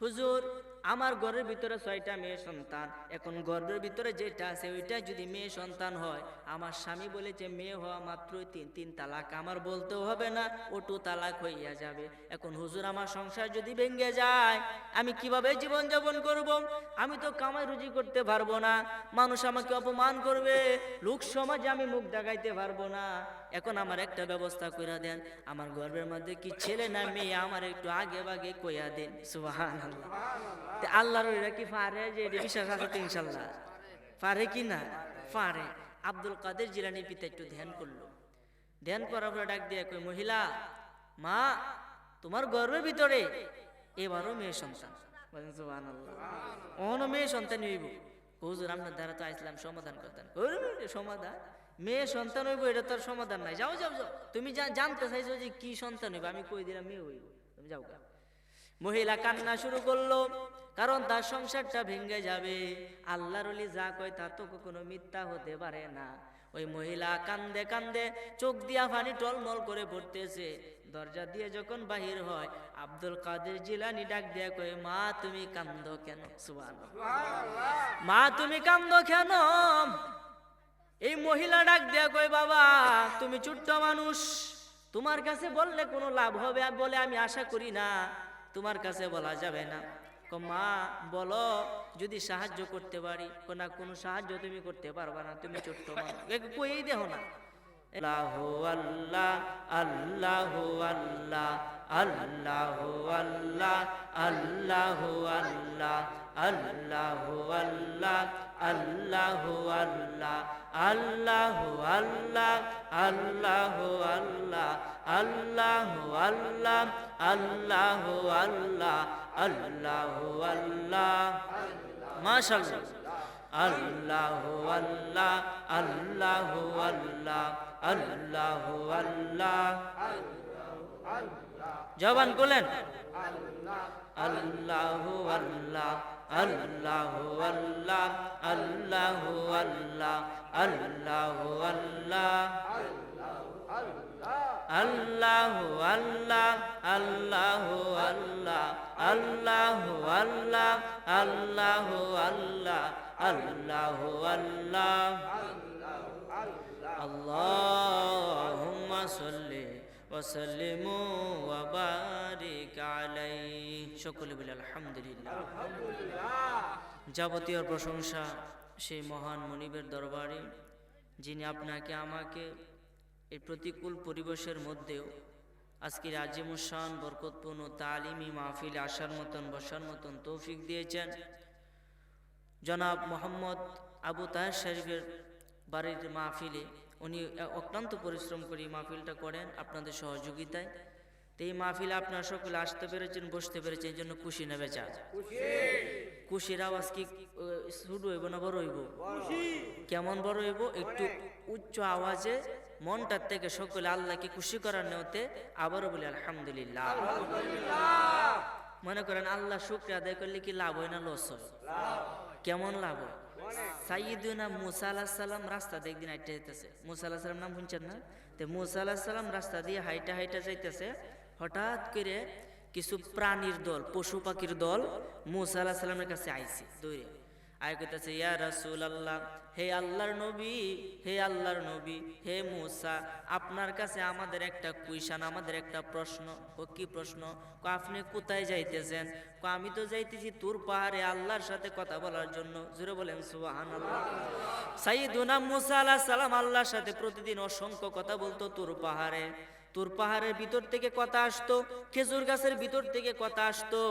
হুজুর আমার ঘরের ভিতরে 6টা মেয়ে সন্তান, এখন ঘরের ভিতরে যেটা আছে ওইটা যদি মেয়ে সন্তান হয়, আমার স্বামী বলেছে মেয়ে হওয়া মাত্রই তিন তালাক, আমার বলতেও হবে না, ওটু তালাক হইয়া যাবে। এখন হুজুর আমার সংসার যদি ভেঙে যায় আমি কিভাবে জীবন যাপন করব? আমি তো কামাই রুজি করতে পারবো না, মানুষ আমাকে অপমান করবে, লোক সমাজে আমি মুখ দেখাইতে পারবো না। এখন আমার একটা ব্যবস্থা কইরা দেন, আমার গর্বের মধ্যে কি ছেলে না মেয়ে আমার একটু আগে ভাগে কইয়া দেন। সুবহানাল্লাহ। তে আল্লাহর ওইরা কি পারে? যে এটা বিশ্বাস আছে তো ইনশাল্লাহ পারে কি না? পারে। আব্দুল কাদের জিলানী পিতা একটু ধ্যান করলো, ধ্যান করার পরে ডাক দিয়ে কই, মহিলা মা তোমার গর্বের ভিতরে এবারও মেয়ে সন্তান। বলেন সুবহানাল্লাহ। অনো মেয়ে সন্তান হইব। হুজুর আপনার দ্বারা তো ইসলাম সমাধান করতেন। সমাধান? মেয়ে সন্তান হইব এটা তোর সমাধান নাই। যাও যাও যাও, তুমি জানতে চাইছো যে কি সন্তান হইব, আমি কই দিলাম মেয়ে হইব, তুমি যাও গা। মহিলা কান্না শুরু করলো, কারণ তার সংসারটা ভেঙে যাবে। আল্লাহর ওলি যা কয় তা তো কখনো মিথ্যা হতে পারে না। ওই মহিলা কান্দে কান্দে চোখ দিয়া পানি টলমল করে পড়তেছে। দরজা দিয়ে যখন বাহির হয়, আব্দুল কাদের জিলানী ডাক দিয়া কয়, মা তুমি কান্দো কেন? সুবহানাল্লাহ। মা তুমি কান্দো কেন? এই মহিলা ডাক দিয়া কয়, বাবা তুমি ছোট্ট মানুষ, তোমার কাছে বললে কোনো লাভ হবে বলে আমি আশা করি না, তোমার কাছে বলা যাবে না। মা বলো, যদি সাহায্য করতে পারি। না, কোনো সাহায্য তুমি করতে পারবা না, তুমি ছোট্ট মানুষ, কই দেখো না। আল্লাহু আল্লাহ আল্লাহু আল্লাহ আল্লাহু আল্লাহ আল্লাহু আল্লাহ আল্লাহু আল্লাহ আল্লাহু আল্লাহ আল্লাহু আল্লাহ আল্লাহু আল্লাহ আল্লাহু আল্লাহ আল্লাহু আল্লাহ আল্লাহু আল্লাহ। মাশাআল্লাহ। আল্লাহু আল্লাহ আল্লাহু আল্লাহ আল্লাহু আল্লাহ। জবান খুলেন। আল্লাহু আল্লাহ আল্লাহু আল্লাহ আল্লাহু আল্লাহ আল্লাহু আল্লাহ আল্লাহু আল্লাহ আল্লাহু আল্লাহ আল্লাহু আল্লাহ আল্লাহু আল্লাহ আল্লাহু আল্লাহ। আল্লাহুম্মা সাল্লি ওয়া সাল্লিম ওয়া বারিক আলাইহি। সকলে বলি আলহামদুলিল্লাহ। যাবতীয় প্রশংসা সেই মহান মনিবের দরবারে, যিনি আপনাকে আমাকে এই প্রতিকূল পরিবেশের মধ্যেও আজকের আজিমুশান বরকতপূর্ণ তালিমি মাহফিলে আসার মতন বসার মতন তৌফিক দিয়েছেন। জনাব মোহাম্মদ আবু তাহের শরীফের বাড়ির মাহফিলে উনি অক্লান্ত পরিশ্রম করে মাহফিলটা করেন আপনাদের সহযোগিতায়। তো এই মাহফিলে আপনারা সকলে আসতে পেরেছেন, বসতে পেরেছেন, এই জন্য খুশি নেবে চা। খুশির আওয়াজ কি শুরু হইব না বড় হইব? কেমন বড় হইব? একটু উচ্চ আওয়াজে মনটার থেকে সকলে আল্লাহকে খুশি করার নিয়তে আবারও বলি আলহামদুলিল্লাহ। মনে করেন আল্লাহ শুকরিয়া আদায় করলে কি লাভ হয় না লস হয়? কেমন লাভ হয়? সাইয়্যিদুনা মুসা আলাইহিস সালাম রাস্তা দিয়ে একদিন হাইটা যাইতেছে। মুসা আলাইহিস সালাম নাম শুনছেন না? তো মুসা আলাইহিস সালাম রাস্তা দিয়ে হাইটা হাইটা যাইতেছে, হঠাৎ করে কিছু প্রাণীর দল, পশু পাখির দল মুসা আলাইহিস সালামের কাছে আইছে দৌড়ে। আয় কইতাছে, ইয়া রাসূলুল্লাহ, হে আল্লাহর নবী, হে আল্লাহর নবী, হে মুসা, আপনার কাছে আমাদের একটা কুইশন, আমাদের একটা প্রশ্ন। ও কি প্রশ্ন? আপনি কোথায় যাইতেছেন? আমি তো যাইতেছি তুর পাহাড়ে আল্লাহর সাথে কথা বলার জন্য। জোরে বলেন সুবহানাল্লাহ। সাইয়্যিদুনা মুসা আলাইহিস সালাম আল্লাহর সাথে প্রতিদিন অসংখ্য কথা বলতো তুর পাহাড়ে। তুর পাহাড়ের ভিতর থেকে কথা আসতো, খেজুর গাছের ভিতর থেকে কথা আসতো।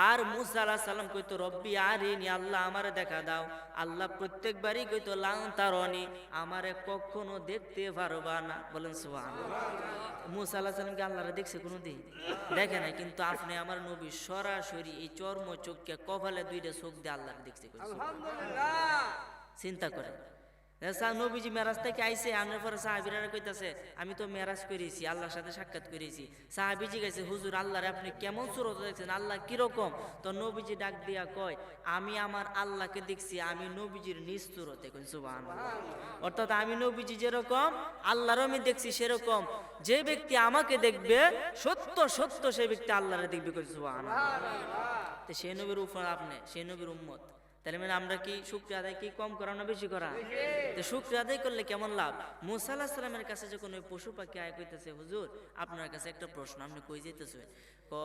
আর মুসা আলাইহিস সালাম কইতো, রব্বি আরিনি, আল্লাহ আমারে দেখা দাও। আল্লাহ প্রত্যেকবারই কইতো, লান তারনি, আমারে কখনো দেখতে পারবা না। বলেন সুবহানাল্লাহ। মুসা আলাইহিস সালাম কি আল্লাহরে দেখছে কোনোদিন? দেখে নাই, কিন্তু আপনি আমার নবী সরাসরি এই চর্ম চোখকে কপালে দুইটা চোখ দিয়ে আল্লাহরে দেখছে। আলহামদুলিল্লাহ। চিন্তা করেন, নবীজি মেরাজ থেকে আইসে আনার পরে সাহাবীরা কইতাছে আমি তো মেরাজ করেছি, আল্লাহর সাথে সাক্ষাৎ করেছি। সাহাবীজি গেছে হুজুর আল্লাহরে আপনি কেমন সুরত দেখছেন, আল্লাহ কিরকম? তো নবীজি ডাক দিয়া কয় আমি আমার আল্লাহকে দেখছি আমি নবীজির নিজ সুরতে। সুবহানাল্লাহ। অর্থাৎ আমি নবীজি যেরকম আল্লাহর আমি দেখছি সেরকম যে ব্যক্তি আমাকে দেখবে সত্য সত্য সেই ব্যক্তি আল্লাহরে দেখবে। সুবহানাল্লাহ। তো সেই নবীর উপর আপনি সেই নবীর উম্মত, তাহলে মানে আমরা কি শুকরিয়া আদায় কি কম করা না বেশি করা? তো শুকরিয়া আদায় করলে কেমন লাভ? মুসা আলাইহিস সালামের কাছে যখন ওই পশু পাখি আয় কইতেছে হুজুর আপনার কাছে একটা প্রশ্ন, আপনি কই যাইতেছেন?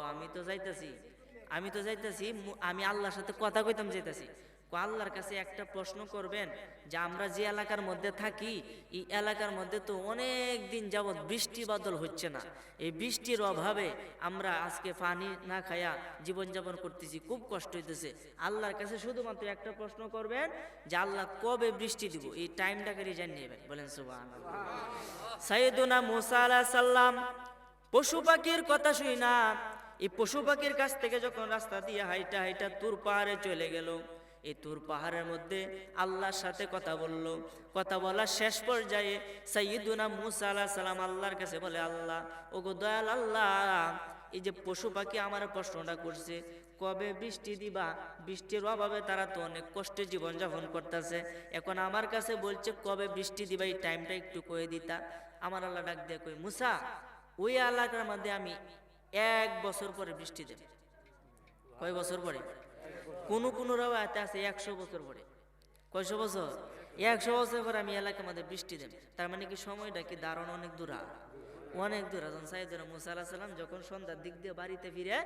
আমি তো যাইতাছি আমি আল্লাহর সাথে কথা কইতাম যাইতাছি। আল্লাহর কাছে একটা প্রশ্ন করবেন যে আমরা যে এলাকার মধ্যে থাকি এই এলাকার মধ্যে তো অনেক দিন যাবৎ বৃষ্টি বাদল হচ্ছে না, এই বৃষ্টির অভাবে আমরা আজকে পানি না খায়া জীবনযাপন করতেছি, খুব কষ্ট হইতেছে। আল্লাহর কাছে শুধুমাত্র একটা প্রশ্ন করবেন যে আল্লাহ কবে বৃষ্টি দিব, এই টাইমটাকে জানিয়ে নেবেন। বলেন সুবহানাল্লাহ। সাইয়েদুনা মুসা আলাইহিস সালাম পশু পাখির কথা শুই না, এই পশু পাখির কাছ থেকে যখন রাস্তা দিয়ে হাইটা হাইটা তুর পাহাড়ে চলে গেল, এই তুর পাহাড়ের মধ্যে আল্লাহর সাথে কথা বলল। কথা বলার শেষ পর্যায়ে সাইয়্যিদুনা মুসা আলাইহিস সালাম আল্লাহর কাছে বলে আল্লাহ ওগো দয়াল আল্লাহ, এই যে পশু পাখি আমার প্রশ্নটা করছে কবে বৃষ্টি দিবা, বৃষ্টির অভাবে তারা তো অনেক কষ্টে জীবনযাপন করতেছে, এখন আমার কাছে বলছে কবে বৃষ্টি দিবা, এই টাইমটা একটু কয়ে দিতা। আমার আল্লাহ ডাক দিয়ে কই মুসা ওই এলাকার মধ্যে আমি 1 বছর পরে বৃষ্টি দেব। কয় বছর পরে? কোন রাওয়ায়াতে আছে 100 বছর পরে। কয়শো বছর? 100 বছর পরে আমি এলাকার মধ্যে বৃষ্টি দেব। তার মানে কি সময়টা কি দারুণ অনেক দূর, অনেক দূর। সাইয়েদুনা মুসা আলাইহিস সালাম যখন সন্ধ্যার দিক দিয়ে বাড়িতে ফিরে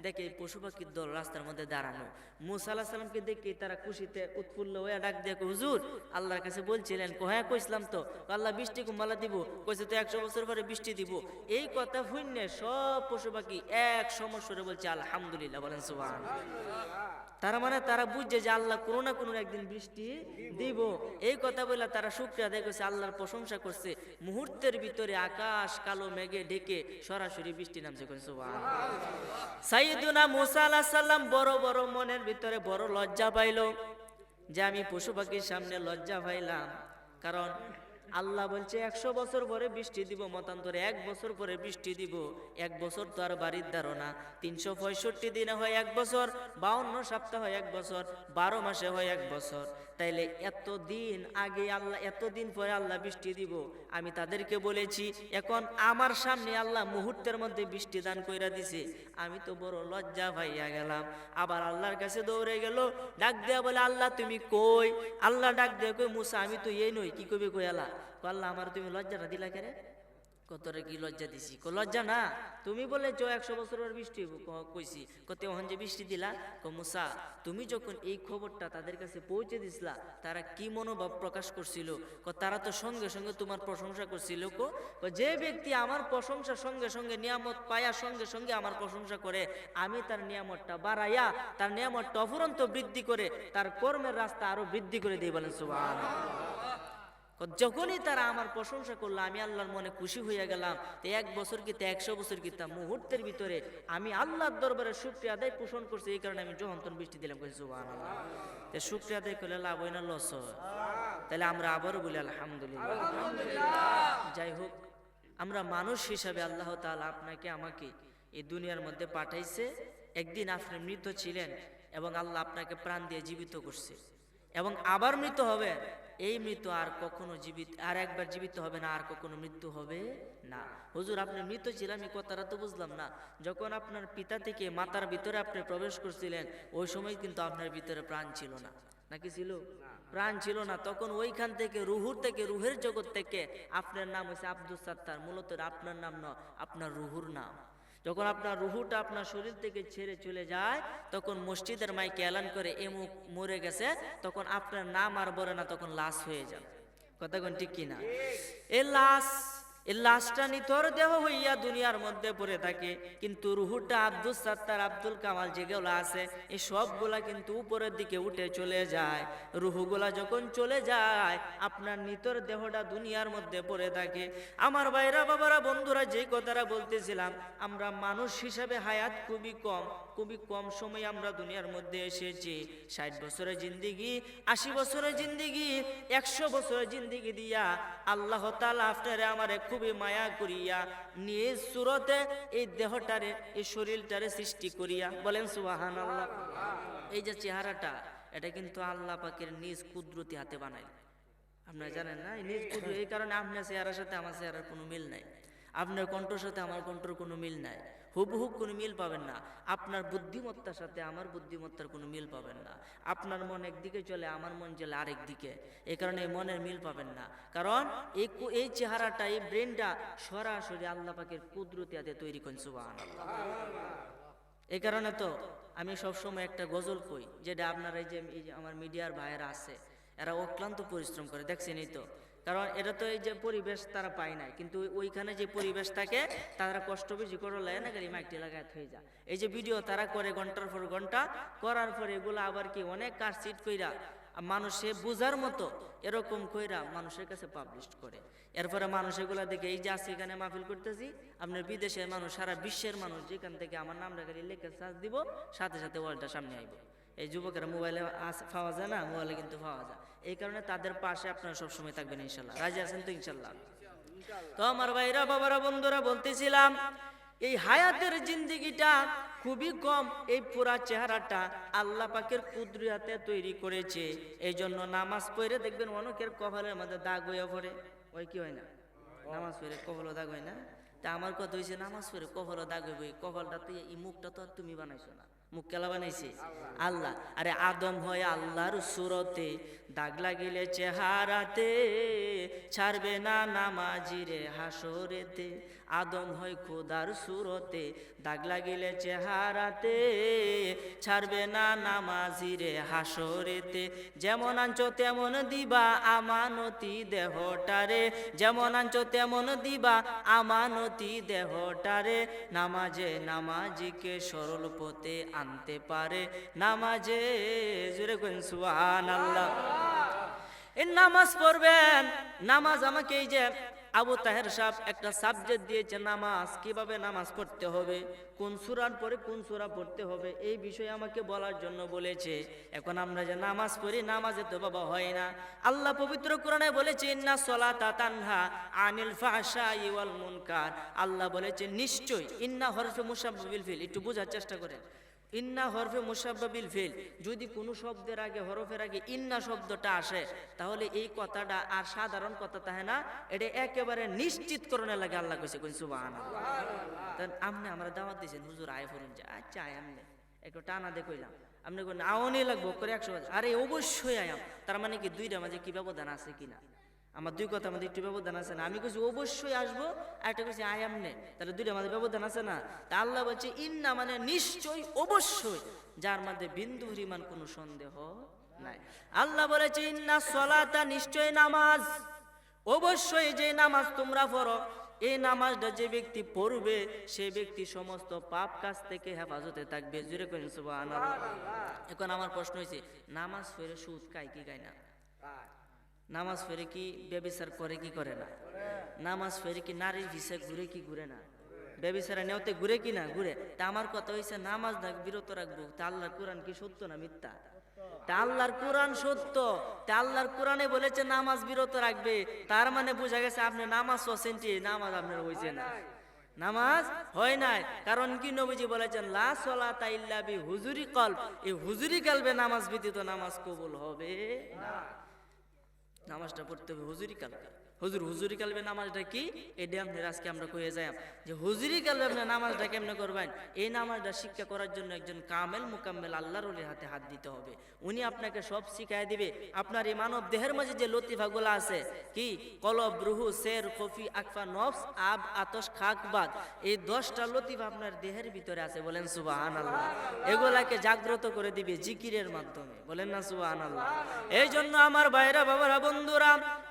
দেখে এই পশু পাখির দল রাস্তার মধ্যে দাঁড়ানো। মুসা আলাইহিস সালামকে দেখে তারা খুশিতে উৎফুল্ল হয়ে ডাক দিয়ে হুজুর আল্লাহর কাছে বলছিলেন? হ্যাঁ কইছিলাম তো। আল্লাহ বৃষ্টি কুম্বালা দিব, কইছে তো 100 বছর পরে বৃষ্টি দিব। এই কথা শুনে সব পশু পাখি এক সমস্বরে বলছে আলহামদুলিল্লাহ। বলেন সুবহানাল্লাহ। তার মানে তারা বুঝছে যে আল্লাহ কোনো না কোনো একদিন বৃষ্টি দিব। এই কথা বলে তারা শুকরিয়া আদায় করছে, আল্লাহর প্রশংসা করছে। মুহূর্তের ভিতরে আকাশ কালো মেঘে ঢেকে সরাসরি বৃষ্টি নামছে। সুবহানাল্লাহ। সাইয়েদুনা মুসা আলাইহিস সালাম বড় বড় মনের ভিতরে বড় লজ্জা পাইল যে আমি পশু পাখির সামনে লজ্জা পাইলাম, কারণ আল্লাহ বলছে 100 বছর পরে বৃষ্টি দিব, মতান্তরে 1 বছর পরে বৃষ্টি দিব। 1 বছর তো আর বাড়ির ধারণা, 365 দিনে হয় 1 বছর, 52 সপ্তাহ হয় 1 বছর, 12 মাসে হয় 1 বছর। তাইলে এতদিন আগে আল্লাহ, এতদিন পরে আল্লাহ বৃষ্টি দিব, আমি তাদেরকে বলেছি, এখন আমার সামনে আল্লাহ মুহূর্তের মধ্যে বৃষ্টি দান কইরা দিছে। আমি তো বড় লজ্জা পাইয়া গেলাম। আবার আল্লাহর কাছে দৌড়ে গেল, ডাক দেয়া বলে আল্লাহ তুমি কই? আল্লাহ ডাক দেয়া কই মুসা আমি তো এই নই, কি কইবে কই আল্লাহ? আল্লাহ আমার তুমি লজ্জাটা দিলা কেরে? কতরে কি লজ্জা দিছি? লজ্জা না, তুমি বলেছো 100 বছর পর বৃষ্টি কইছি, কত ওহন যে বৃষ্টি দিলা? মুসা তুমি যখন এই খবরটা তাদের কাছে পৌঁছে দিছিলা তারা কি মনোভাব প্রকাশ করছিল? তারা তো সঙ্গে সঙ্গে তোমার প্রশংসা করছিল। যে ব্যক্তি আমার প্রশংসা সঙ্গে সঙ্গে নিয়ামত পায়া সঙ্গে সঙ্গে আমার প্রশংসা করে, আমি তার নিয়ামতটা বাড়াইয়া তার নিয়ামতটা অফুরন্ত বৃদ্ধি করে তার কর্মের রাস্তা আরো বৃদ্ধি করে দিই। বলেন সুবহানাল্লাহ। যখনই তারা আমার প্রশংসা করলো আমি আল্লাহর মনে খুশি হইয়া গেলাম। 1 বছর কি 100 বছর কি, তা মুহূর্তের ভিতরে আমি আল্লাহর দরবারে শুকরিয়া আদায় পোষণ করছি, এই কারণে আমি যখন বৃষ্টি দিলাম। সুবহানাল্লাহ। তো শুকরিয়া আদায় করলে লাভ হয় না লস হয়? তাহলে আমরা আবারও বলি আলহামদুলিল্লাহ। যাই হোক, আমরা মানুষ হিসাবে আল্লাহ তাআলা আপনাকে আমাকে এই দুনিয়ার মধ্যে পাঠাইছে। একদিন আপনি মৃত ছিলেন এবং আল্লাহ আপনাকে প্রাণ দিয়ে জীবিত করছে এবং আবার মৃত হবে। এই মৃত্যু আর কখনো জীবিত, আর একবার জীবিত হবে না, আর কখনো মৃত্যু হবে না। হুজুর আপনি মৃত ছিলেন এই কথাটা তো বুঝলাম না। যখন আপনার পিতা থেকে মাতার ভিতরে আপনি প্রবেশ করছিলেন ওই সময় কিন্তু আপনার ভিতরে প্রাণ ছিল না, নাকি ছিল? প্রাণ ছিল না। তখন ওইখান থেকে রুহের জগৎ থেকে আপনার নাম হয়েছে আব্দুস সাত্তার। মূলত আপনার নাম না, আপনার রুহুর নাম। যখন আপনার রুহুটা আপনার শরীর থেকে ছেড়ে চলে যায় তখন মসজিদের মাইকে এলান করে এমুক মরে গেছে, তখন আপনার নাম আর বলে না, তখন লাশ হয়ে যান। কথা কোন ঠিক কিনা? এই লাশটা নিথর দেহ হইয়া দুনিয়ার মধ্যে পড়ে থাকে, কিন্তু রুহুটা আব্দুস সাত্তার আব্দুল কামাল যেগুলো আছে এই সবগুলা কিন্তু উপরের দিকে উঠে চলে যায়। রুহুগুলা যখন চলে যায় আপনার নিথর দেহটা দুনিয়ার মধ্যে পড়ে থাকে। আমার ভাইরা বাবারা বন্ধুরা, যে কথাটা বলতেছিলাম, আমরা মানুষ হিসাবে হায়াত খুবই কম, খুবই কম সময় আমরা দুনিয়ার মধ্যে এসেছি। 60 বছরের জিন্দিগি, 80 বছরের জিন্দিগি, 100 বছরের জিন্দিগি দিয়া আল্লাহ তাআলা আপনারে আমারে খুবই মায়া করিয়া নিজ সুরতে এই দেহটারে, এই শরীরটারে সৃষ্টি করিয়া, বলেন সুবহানাল্লাহ। এই যে চেহারাটা, এটা কিন্তু আল্লাহ পাকের নিজ কুদরতি হাতে বানাইল। আপনারা জানেন না, নিজ কুদরত। এই কারণে আপনার চেহারার সাথে আমার চেহারার কোনো মিল নাই, আপনার কণ্ঠর সাথে আমার কণ্ঠর কোনো মিল নাই, হুবহুব কোনো মিল পাবেন না। আপনার বুদ্ধিমত্তার সাথে আমার বুদ্ধিমত্তার কোনো মিল পাবেন না। আপনার মন একদিকে চলে, আমার মন চলে আরেক দিকে। এই কারণে এই মনের মিল পাবেন না। কারণ এই চেহারাটা, এই ব্রেনটা সরাসরি আল্লাহ পাকের কুদরতি হাতে তৈরি করেন। সুবহানাল্লাহ। এই কারণে তো আমি সবসময় একটা গজল কই, যেটা আপনারা এই যে আমার মিডিয়ার ভাইয়েরা আছে, এরা অক্লান্ত পরিশ্রম করে, দেখছেনই তো। কারণ এটা তো এই যে পরিবেশ তারা পায় নাই, কিন্তু ওইখানে যে পরিবেশ থাকে তারা কষ্ট বেশি করে লাগে না, খালি মাইকটি লাগায় হয়ে যায়। এই যে ভিডিও তারা করে ঘন্টার পর ঘন্টা করার পরে এগুলো আবার কি অনেক কাজ সিট কইরা মানুষে বুঝার মতো এরকম কইরা মানুষের কাছে পাবলিশ করে। এরপরে মানুষ এগুলা দেখে, এই যে আজকে এখানে মাহফিল করতেছি, আপনার বিদেশের মানুষ, সারা বিশ্বের মানুষ যেখান থেকে আমার নামটা খালি লেখা সার্চ দিব, সাথে সাথে ওয়ার্ল্ডটা সামনে আইব। এই যুবকেরা মোবাইলে পাওয়া যায় না, মোবাইলে কিন্তু পাওয়া যায়। এই কারণে তাদের পাশে আপনারা সবসময় থাকবেন ইনশাল্লাহ। রাজি আছেন তো ইনশাল্লাহ? তো আমার ভাইরা, বাবারা, বন্ধুরা, বলতেছিলাম এই হায়াতের জিন্দেগিটা খুবই কম। এই পুরা চেহারাটা আল্লাহ পাকের কুদরতে তৈরি করেছে। এই জন্য নামাজ পড়ে দেখবেন অনেকের কপালের মধ্যে দাগ হইয়া পড়ে। ওই কি হয় না, নামাজ পড়ে কপালও দাগ হয় না? তা আমার কথা হয়েছে, নামাজ পড়ে কপালও দাগ হইব। কপালটা তো, এই মুখটা তো আর তুমি বানাইছো না, মুখ কেলা বানাইছে আল্লাহ। আরে আদম হয় আল্লাহর সুরতে, দাগ লাগিলে চেহারাতে, ছাড়বে না নামাজিরে হাসরেতে। আদম হয় খোদার সুরতে, দাগ লাগিলে চেহারাতে, ছাড়বে না নামাজিরে হাসরেতে। যেমন আনছো তেমন দিবা আমানতি দেহটারে, যেমন আনছো তেমন দিবা আমানতি দেহটারে। নামাজে নামাজিকে সরল পথে আনতে পারে, নামাজে জোরে কইন সুবহানাল্লাহ। এই নামাজ পড়বেন। নামাজ আমাকে এই যে আবু তাহের সাহেব একটা সাবজেক্ট দিয়েছে, নামাজ কিভাবে নামাজ পড়তে হবে, কোন সূরার পরে কোন সূরা পড়তে হবে, এই বিষয়ে আমাকে বলার জন্য বলেছে। এখন আমরা যে নামাজ পড়ি, নামাজে তো বাবা হয় না। আল্লাহ পবিত্র কোরআনে বলেছে, ইন্না সলাতা তানহা আনিল ফাহশাই ওয়াল মুনকার। আল্লাহ বলেছে নিশ্চয়, ইন্না হরফে মুশাব্বাবিল ফিল, একটু বোঝার চেষ্টা করেন। ইন্না হরফে মুশাব্বাবিল ফিল, যদি কোনো শব্দের আগে, হরফের আগে ইন্না শব্দটা আসে, তাহলে এই কথাটা আর সাধারণ কথা তাহে না, এটা একেবারে নিশ্চিত করণে লাগে। আল্লাহ কইছে, কইন সুবহানাল্লাহ। তাহলে আপনি আমরা দাওয়াত দিয়েছেন, হুজুর আয় করুন, যে আচ্ছা আয়, আমনে একটু টানা দিয়ে কইলাম, আপনি কোন আওয়ানি লাগবো করে 100 বাজে, আরে অবশ্যই আয়াম। তার মানে কি দুইটা মাঝে কি ব্যবধান আছে কিনা? আমার দুই কথা মধ্যে একটু ব্যবধান আছে না? আমি কইছি অবশ্যই আসবো, আর একটা কইছি আই আমনে, তাহলে দুইটার মধ্যে ব্যবধান আছে না? তা আল্লাহ বলছে ইন্না মানে নিশ্চয়, অবশ্যই, যার মধ্যে বিন্দু পরিমাণ কোনো সন্দেহ নাই। আল্লাহ বলেছে ইন্না সলাতা, নিশ্চয় নামাজ, অবশ্যই যে নামাজ তোমরা পড়ো, এই নামাজটা যে ব্যক্তি পড়বে, সে ব্যক্তি সমস্ত পাপ কাজ থেকে হেফাজতে থাকবে। জোরে কইন সুবহানাল্লাহ। এখন আমার প্রশ্ন হয়েছে, নামাজ পড়ে সুদ খায় কি খায় না? নামাজ পড়ে কি ব্যভিচার করে কি করে না? নামাজ পড়ে কি নারীর ভিসে ঘুরে কি ঘুরে না? ব্যভিচারা নেওয়াতে ঘুরে কি না ঘুরে? তা আমার কথা হয়েছে, নামাজ বিরত রাখবো। তা আল্লাহর কোরআন কি সত্য না মিথ্যা? তা আল্লাহর কোরআন সত্য। তা আল্লাহর কোরআনে বলেছে নামাজ বিরত রাখবে, তার মানে বোঝা গেছে আপনি নামাজ পড়ছেন, নামাজ আপনার হয়েছে না, নামাজ হয় নাই। কারণ কি নবীজি বলেছেন, লা সলাতা ইল্লা বি হুজুরি কলব, এই হুজুরি কলবে নামাজ ব্যতীত নামাজ কবুল হবে না। নামাজটা পড়তে হবে হুজুরি কালবে। হুজুরি কালবে নামাজটা কি, এটা আপনার আজকে আমরা কয়ে যাই যে হুজুরি কালবে আপনি নামাজটা কেমনে করবেন। এই নামাজটা শিক্ষা করার জন্য একজন কামেল মুকাম্মেল আল্লাহর ওলির হাতে হাত দিতে হবে। উনি আপনাকে সব শিখাই দিবে। আপনার এই মানব দেহের মাঝে যে লতিফাগুলো আছে, কি কলব, রুহু, শের, খফি, আকফা, নফস, আব, আতশ, খাক, বাদ, এই 10টা লতিফা আপনার দেহের ভিতরে আছে। বলেন সুবহানাল্লাহ। এগুলাকে জাগ্রত করে দিবে জিকিরের মাধ্যমে। বলেন না সুবহানাল্লাহ। এই জন্য আমার ভাইরা, বাবারা, বন্ধুরা,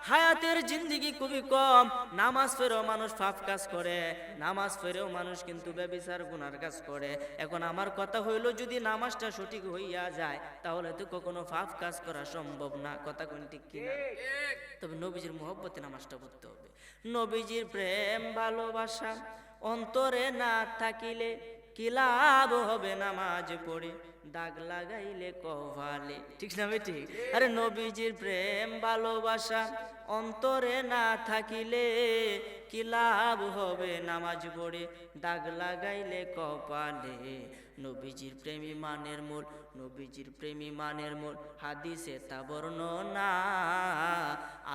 হায়াতের জিন্দেগি খুবই কম। নামাজ পড়েও মানুষ পাপ কাজ করে, নামাজ পড়েও মানুষ কিন্তু ব্যভিচার গুনার কাজ করে। এখন আমার কথা হইল, যদি নামাজটা সঠিক হইয়া যায়, তাহলে তো কখনো পাপ কাজ করা সম্ভব না। কথা কোন ঠিক কিনা? তবে নবীজির মহব্বতে নামাজটা পড়তে হবে। নবীজির প্রেম ভালোবাসা অন্তরে না থাকিলে কি লাভ হবে নামাজ পড়ে দাগ লাগাইলে কপালে। ঠিক না বেটি? আরে নবীজির প্রেম ভালোবাসা অন্তরে না থাকিলে কি লাভ হবে নামাজ পড়ে দাগ লাগাইলে কপালে। নবীজির প্রেমী মানের মূল, নবীজির প্রেমী মানের মূল, হাদিসে তা বর্ণনা।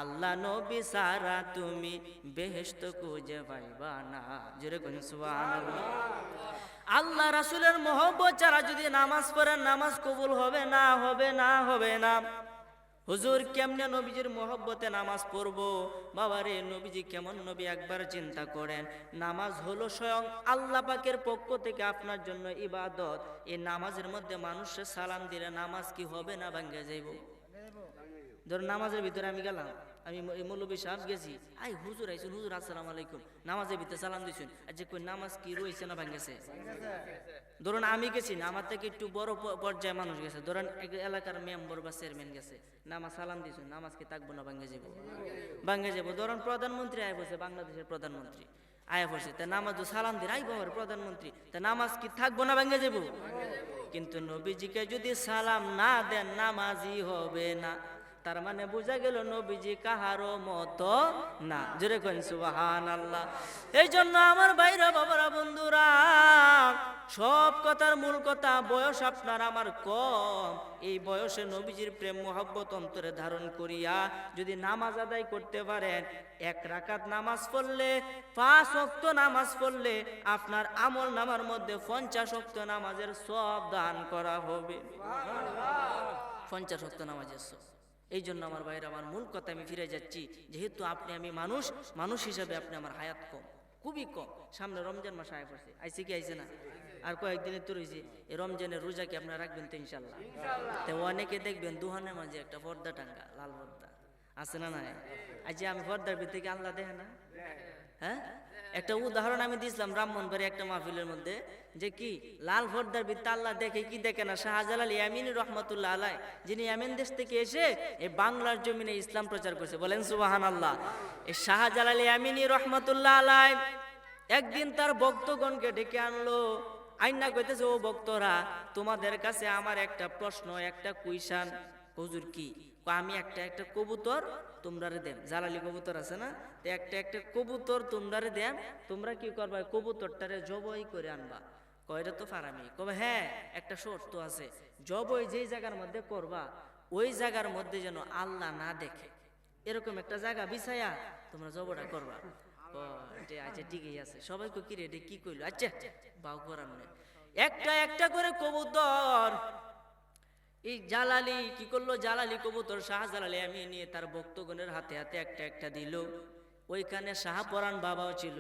আল্লাহ নবী সারা তুমি বেহেশত খুঁজে পাইবা না। জোরে কোন সুবহানাল্লাহ। আল্লাহ রাসূলের মহব্বত ছাড়া যদি নামাজ পড়েন নামাজ কবুল হবে না, হবে না, হবে না। হুজুর কেমনে নবীজির মহব্বতে নামাজ পড়বো? বাবারে নবীজি কেমন নবী একবার চিন্তা করেন। নামাজ হলো স্বয়ং আল্লাহ পাকের পক্ষ থেকে আপনার জন্য ইবাদত। এই নামাজের মধ্যে মানুষের সালাম দিলে নামাজ কি হবে না ভাঙ্গে যাইব? ধরুন নামাজের ভিতরে আমি গেলাম, আমি মৌলবী সাহেব গেছি, আই হুজুর আইসুন, হুজুর আসসালামু আলাইকুম, নামাজের ভিতরে সালাম দিছুন, আচ্ছা কই নামাজ কি রয়েছে না ভাঙ্গেছে? ধরুন আমি গেছি না, আমার থেকে একটু বড় পর্যায়ে মানুষ গেছে, ধরেন এলাকার মেম্বার বা চেয়ারম্যান গেছে, নামাজ সালাম দিছুন, নামাজ কি থাকবো না ভাঙ্গে যাবো? ভাঙ্গে যাবো। ধরুন প্রধানমন্ত্রী আয় বসে, বাংলাদেশের প্রধানমন্ত্রী আয়া পড়ছে, তা নামাজ সালাম দিন, আই বাবার প্রধানমন্ত্রী, তা নামাজ কি থাকবো না ভাঙ্গে যাবো? কিন্তু নবীজিকে যদি সালাম না দেন নামাজই হবে না। তার মানে বোঝা গেল নবীজি কাহারও মতো না। জোরে কোন সুবহানাল্লাহ। এই জন্য আমার ভাইরা বাবারা বন্ধুরা, সব কথার মূল কথা, বয়স আপনার আমার কম, এই বয়সে নবীজির প্রেম মোহাব্বত অন্তরে ধারণ করিয়া যদি নামাজ আদায় করতে পারেন, এক রাকাত নামাজ পড়লে, 5 ওয়াক্ত নামাজ পড়লে আপনার আমল নামার মধ্যে 50 ওয়াক্ত নামাজের সওয়াব দান করা হবে। 50 ওয়াক্ত নামাজের সওয়াব। এই জন্য আমার ভাইরা, আমার মূল কথা আমি ফিরে যাচ্ছি, যেহেতু আপনি আমি মানুষ, মানুষ হিসাবে আপনি আমার হায়াত কম, খুবই কম। সামনে রমজান মাস আয় পড়ছে, আইসে কি আইসে না? আর কয়েকদিনের তো রয়েছে। এই রমজানের রোজা কি আপনারা রাখবেন তো ইনশাল্লাহ? তো অনেকে দেখবেন দুহানের মাঝে একটা পর্দা টাঙ্গা, লাল পর্দা আছে না? নাই? আজ আমি পর্দার ভিতরে কি আল্লাহ দেখে না? হ্যাঁ, একটা উদাহরণ আমি দিয়েছিলাম ব্রাহ্মণবাড়ি একটা মাহফিলের মধ্যে, যে কি লাল পর্দার ভিতরে আল্লাহ দেখে কি দেখে না? শাহজালাল ইয়ামিনী রহমতুল্লাহ আলাই, যিনি ইয়ামেন দেশ থেকে এসে এই বাংলার জমিনে ইসলাম প্রচার করছে, বলেন সুবহানাল্লাহ। এই শাহজালাল ইয়ামিনী রহমতুল্লাহ আলাই একদিন তার ভক্তগণকে ডেকে আনলো, আইনা কইতেছে, ও ভক্তরা, তোমাদের কাছে আমার একটা প্রশ্ন, একটা কুইশন। হুজুর কি? আমি একটা কবুতর তোমরারে দেন, জালালি কবুতর আছে না, তো একটা কবুতর তোমরারে দেন, তোমরা কি করবা? কবুতরটারে জবাই করে আনবা। কয়টা তো ফারামি? কবে হ্যাঁ, একটা শর্ত আছে, জবাই যেই জায়গার মধ্যে করবা ওই জায়গার মধ্যে যেন আল্লাহ না দেখে, এরকম একটা জায়গা বিছায়া তোমরা জবটা করবা। আচ্ছা ঠিকই আছে। সবাই কি রে কি কইলো? আচ্ছা বাউ করার নেই। একটা করে কবুতর এই জালালি কি করলো? জালালি কবুতর শাহজালালি আমি নিয়ে তার ভক্তগণের হাতে হাতে একটা দিল। ওইখানে শাহপরান বাবাও ছিল,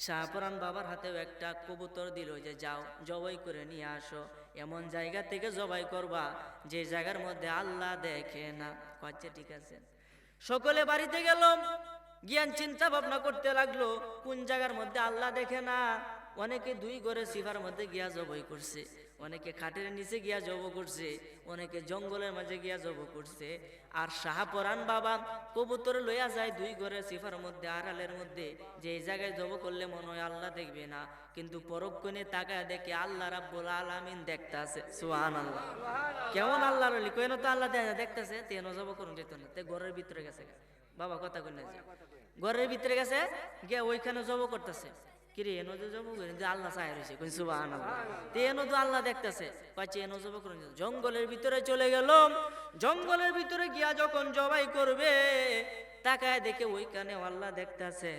শাহপরান বাবার হাতেও একটা কবুতর দিল, যে যাও জবাই করে নিয়ে আসো, এমন জায়গা থেকে জবাই করবা যে জায়গার মধ্যে আল্লাহ দেখে না। আচ্ছা ঠিক আছে। সকলে বাড়িতে গেল, জ্ঞান চিন্তা ভাবনা করতে লাগলো কোন জায়গার মধ্যে আল্লাহ দেখে না। অনেকে 2 ঘরে সিফার মধ্যে গিয়া জবাই করছে, অনেকে খাটের নিচে গিয়া জব করছে, অনেকে জঙ্গলের মাঝে গিয়া জব করছে। আর শাহপরান বাবা কবুতর লইয়া যায় 2 ঘরে সিফার মধ্যে, আড়ালের মধ্যে, যে এই জায়গায় জব করলে মনে হয় আল্লাহ দেখবে না, কিন্তু পরক্ষণে তাকায় দেখে আল্লাহ রাব্বুল আলামিন দেখতাছে। সুবহানাল্লাহ। কেমন আল্লাহর ওলি? কেন তো আল্লাহ দেখতাছে, তেন জব করুন যেত না, তে ঘরের ভিতরে গেছে। বাবা কথা কই না, ঘরের ভিতরে গেছে গিয়া ওইখানে জব করতেছে। কিরে এনো যে জব করেন, যে আল্লাহ চায় রয়েছে, কই সুবহানাল্লাহ। তে এনো তো আল্লাহ দেখতেছে, কইছে এনো জব করেন। জঙ্গলের ভিতরে চলে গেল, জঙ্গলের ভিতরে গিয়া যখন জবাই করবে তাকায় দেখে ওইখানে আল্লাহ দেখতেছে।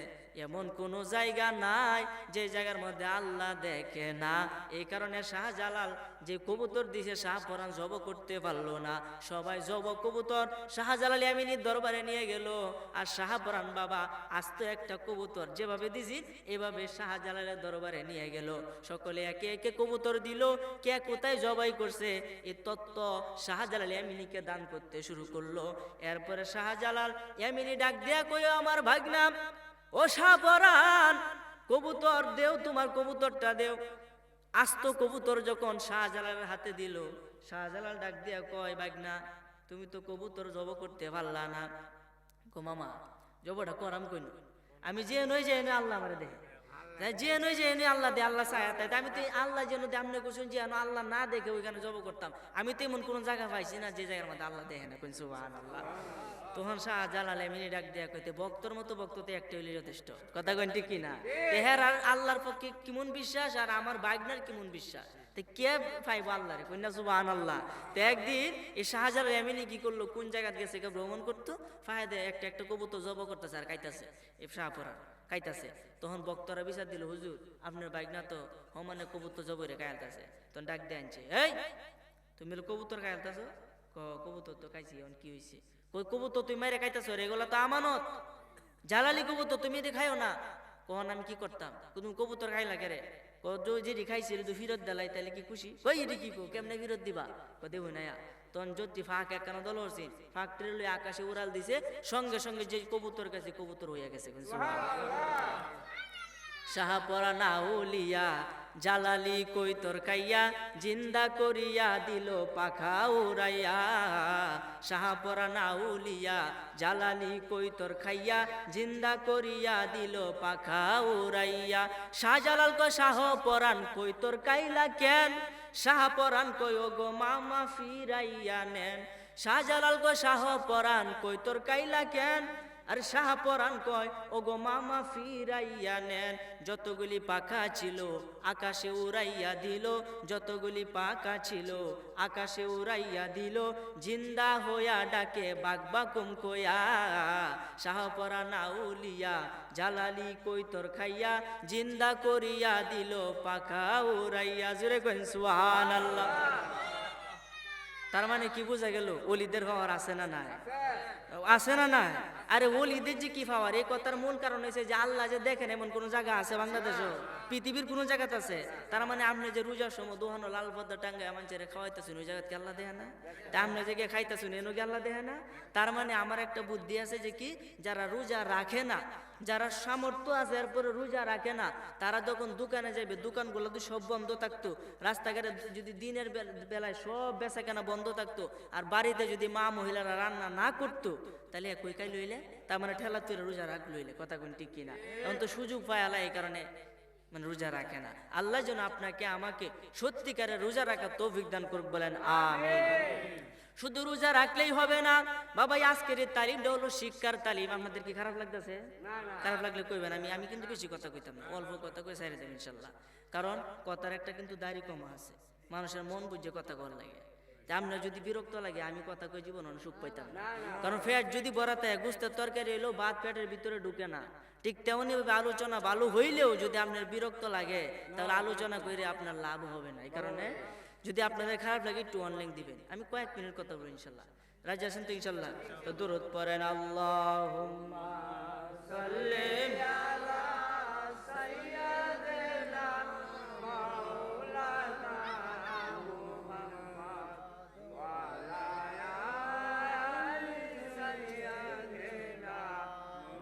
এমন কোন জায়গা নাই যে জায়গার মধ্যে আল্লাহ দেখে না। এই কারণে শাহজালাল যে কবুতর দিছে শাহপরান জব করতে পারলো না। সবাই জব কবুতর শাহজালাল ইয়ামিনীর দরবারে নিয়ে গেল, আর শাহপরান বাবা আস্ত একটা কবুতর যেভাবে দিছি এভাবে শাহজালালের দরবারে নিয়ে গেল। সকলে একে একে কবুতর দিল, কে কোথায় জবাই করছে এই তত্ত্ব শাহজালাল ইয়ামিনীকে দান করতে শুরু করলো। এরপরে শাহজালাল ইয়ামিনী ডাক দিয়া কইও, আমার ভাগনা ও শাহপরান, কবুতর দেও, তোমার কবুতরটা দেও। আস্ত কবুতর যখন শাহজালালের হাতে দিল, শাহজালাল ডাক দিয়া কয়, ভাগনা তুমি তো কবুতর জব করতে পারলা না। কো মামা জবটা করাম কইন, আমি যে নই যে আল্লাহ আমারে দেখে। যেন যেন আল্লাহ দে আল্লাহ চায় তাই আমি তো আল্লাহ যেন দে আমনে কোশ্চেন যেন আল্লাহ না দেখে ওইখানে জব করতাম। আমি তো এমন কোন জায়গা পাইছি না যে জায়গার মধ্যে আল্লাহ দেখে না। সুবহানাল্লাহ। তখন শাহজালাল এমনি ডাক দেয়া কইতে ভক্তর মতো ভক্ত তো একটা হইলে যথেষ্ট। কথা কইন ঠিক কিনা? তেহার আর আল্লাহর পক্ষে কেমন বিশ্বাস আর আমার বাগনার কেমন বিশ্বাস, তে কে পাইবো আল্লাহরে? কইনা সুবহানাল্লাহ। তো একদিন এই শাহজালাল এমনি কি করলো, কোন জায়গা গেছে কে ভ্রমণ করতো, ফায়দে একটা একটা কবুতর জব করতেছে আর খাইতেছে, এই শাহপুরা খাইতেছে। তখন বক্তরা বিচার দিল, হুজুর আপনার বাইকনা তো হমানে কবুতর জবরে খাইলতেছে। তখন ডাক দিয়ে আনছে, এই তুমি কবুতর খাইলতেছ? কবুতর তো খাইছি, এখন কি হয়েছে? কই কবুতর তুমি মাইরে খাইতেছ রে, এগুলা তো আমানত, জালালি কবুতর তুমি এটি খাইও না। কখন আমি কি করতাম, তুমি কবুতর খাইলা কে রে? যেটি খাইছি তো ফিরত দিলাই, তাহলে কি খুশি? কই এটি কি কেমনে ফিরত দিবা? দেব না। তখন যদি ফাঁক একখানা দল হচ্ছে, ফাঁক ট্রেল আকাশে উড়াল দিছে, সঙ্গে সঙ্গে যে কবুতর গেছে কবুতর হইয়া গেছে। শাহপরা নাউলিয়া জালালি কই তোর খাইয়া জিন্দা করিয়া দিল পাখা উড়াইয়া। শাহপরা নাউলিয়া জালালি কই তোর খাইয়া জিন্দা করিয়া দিল পাখা উড়াইয়া। শাহজালাল কো শাহ পরান কই তোর কাইলা কেন? শাহপরান কই ও গো মামা ফিরাইয়া নেন। শাহজালাল কো শাহ পরান কই তোর কাইলা কেন? আর শাহপরান কয় ও গো মামা ফিরাইয়া নেন। যতগুলি পাখা ছিল আকাশে উড়াইয়া দিল, যতগুলি পাখা ছিল আকাশে উড়াইয়া দিল, জিন্দা হইয়া ডাকে বাঘ বাকুম কয়া। শাহপরান আউলিয়া জালালি কই তোর খাইয়া জিন্দা করিয়া দিল পাখা উড়াইয়া। জোরে কইন সুবহানাল্লাহ। তার মানে কি বোঝা গেল, ওলিদের পাওয়ার আছে না নাই? আছে না নাই? আরে ওলিদের যে কি পাওয়ার, এই কথার মূল কারণ হয়েছে যে আল্লাহ যে দেখেন এমন কোন জায়গা আছে বাংলাদেশও, পৃথিবীর কোন জায়গাতে আছে? তার মানে আপনি যে রোজার সময় দোহানো লাল পদ্মা টাঙ্গায় মানুষের খাওয়াইতেছেন, ওই জায়গাতে আল্লাহ দেখে না? তা আপনি যে খাইতেছেন এনো কি আল্লাহ দেখে না? তার মানে আমার একটা বুদ্ধি আছে যে কি, যারা রোজা রাখে না, যারা সামর্থ্য আছে এরপরে রোজা রাখে না, তারা যখন দোকানে যাবে দোকানগুলো তো সব বন্ধ থাকতো, রাস্তাঘাটে যদি দিনের বেলায় সব বেচাকেনা বন্ধ থাকতো, আর বাড়িতে যদি মা মহিলারা রান্না না করতো, তাহলে কই কাই লইলে, তার মানে ঠেলা তুলে রোজা রাখ লইলে। কথা কোন ঠিক কিনা? এখন তো সুযোগ পায় আল্লাহ, এই কারণে মানে রোজা রাখে না। আল্লাহ যেন আপনাকে আমাকে সত্যিকারের রোজা রাখার তৌফিক দান করুক, বলেন আমিন। শুধু রোজা রাখলেই হবে না বাবা, আজকের এই তালিমটা হলো শিক্ষার তালিম। আপনাদের কি খারাপ লাগতেছে? খারাপ লাগলে কইবেন, আমি কিন্তু বেশি কথা কইতাম না, অল্প কথা কই সাইরে দেব ইনশাল্লাহ। কারণ কথার একটা কিন্তু দাড়ি কমা আছে, মানুষের মন বুঝে কথা কর লাগে। আপনার যদি বিরক্ত লাগে আমি কথা কই জীবন সুখ পাইতাম না। কারণ পেট যদি ভরা থাকে, গোস্তের তরকারি এলো ভাত পেটের ভিতরে ঢুকে না। ঠিক তেমনি ভাবে আলোচনা ভালো হইলেও যদি আপনার বিরক্ত লাগে, তাহলে আলোচনা করে আপনার লাভ হবে না। এই কারণে যদি আপনাদের খারাপ লাগে একটু অনলাইন দিবেন, আমি কয়েক মিনিট কথা বলি ইনশাল্লাহ। রাজি আছেন তো ইনশাল্লাহ? তো দরুদ পড়েন, আল্লাহুম্মা সাল্লি আলা সাইয়্যিদিনা মাওলানা মুহাম্মদ ওয়া আলা আলি সাইয়্যিদিনা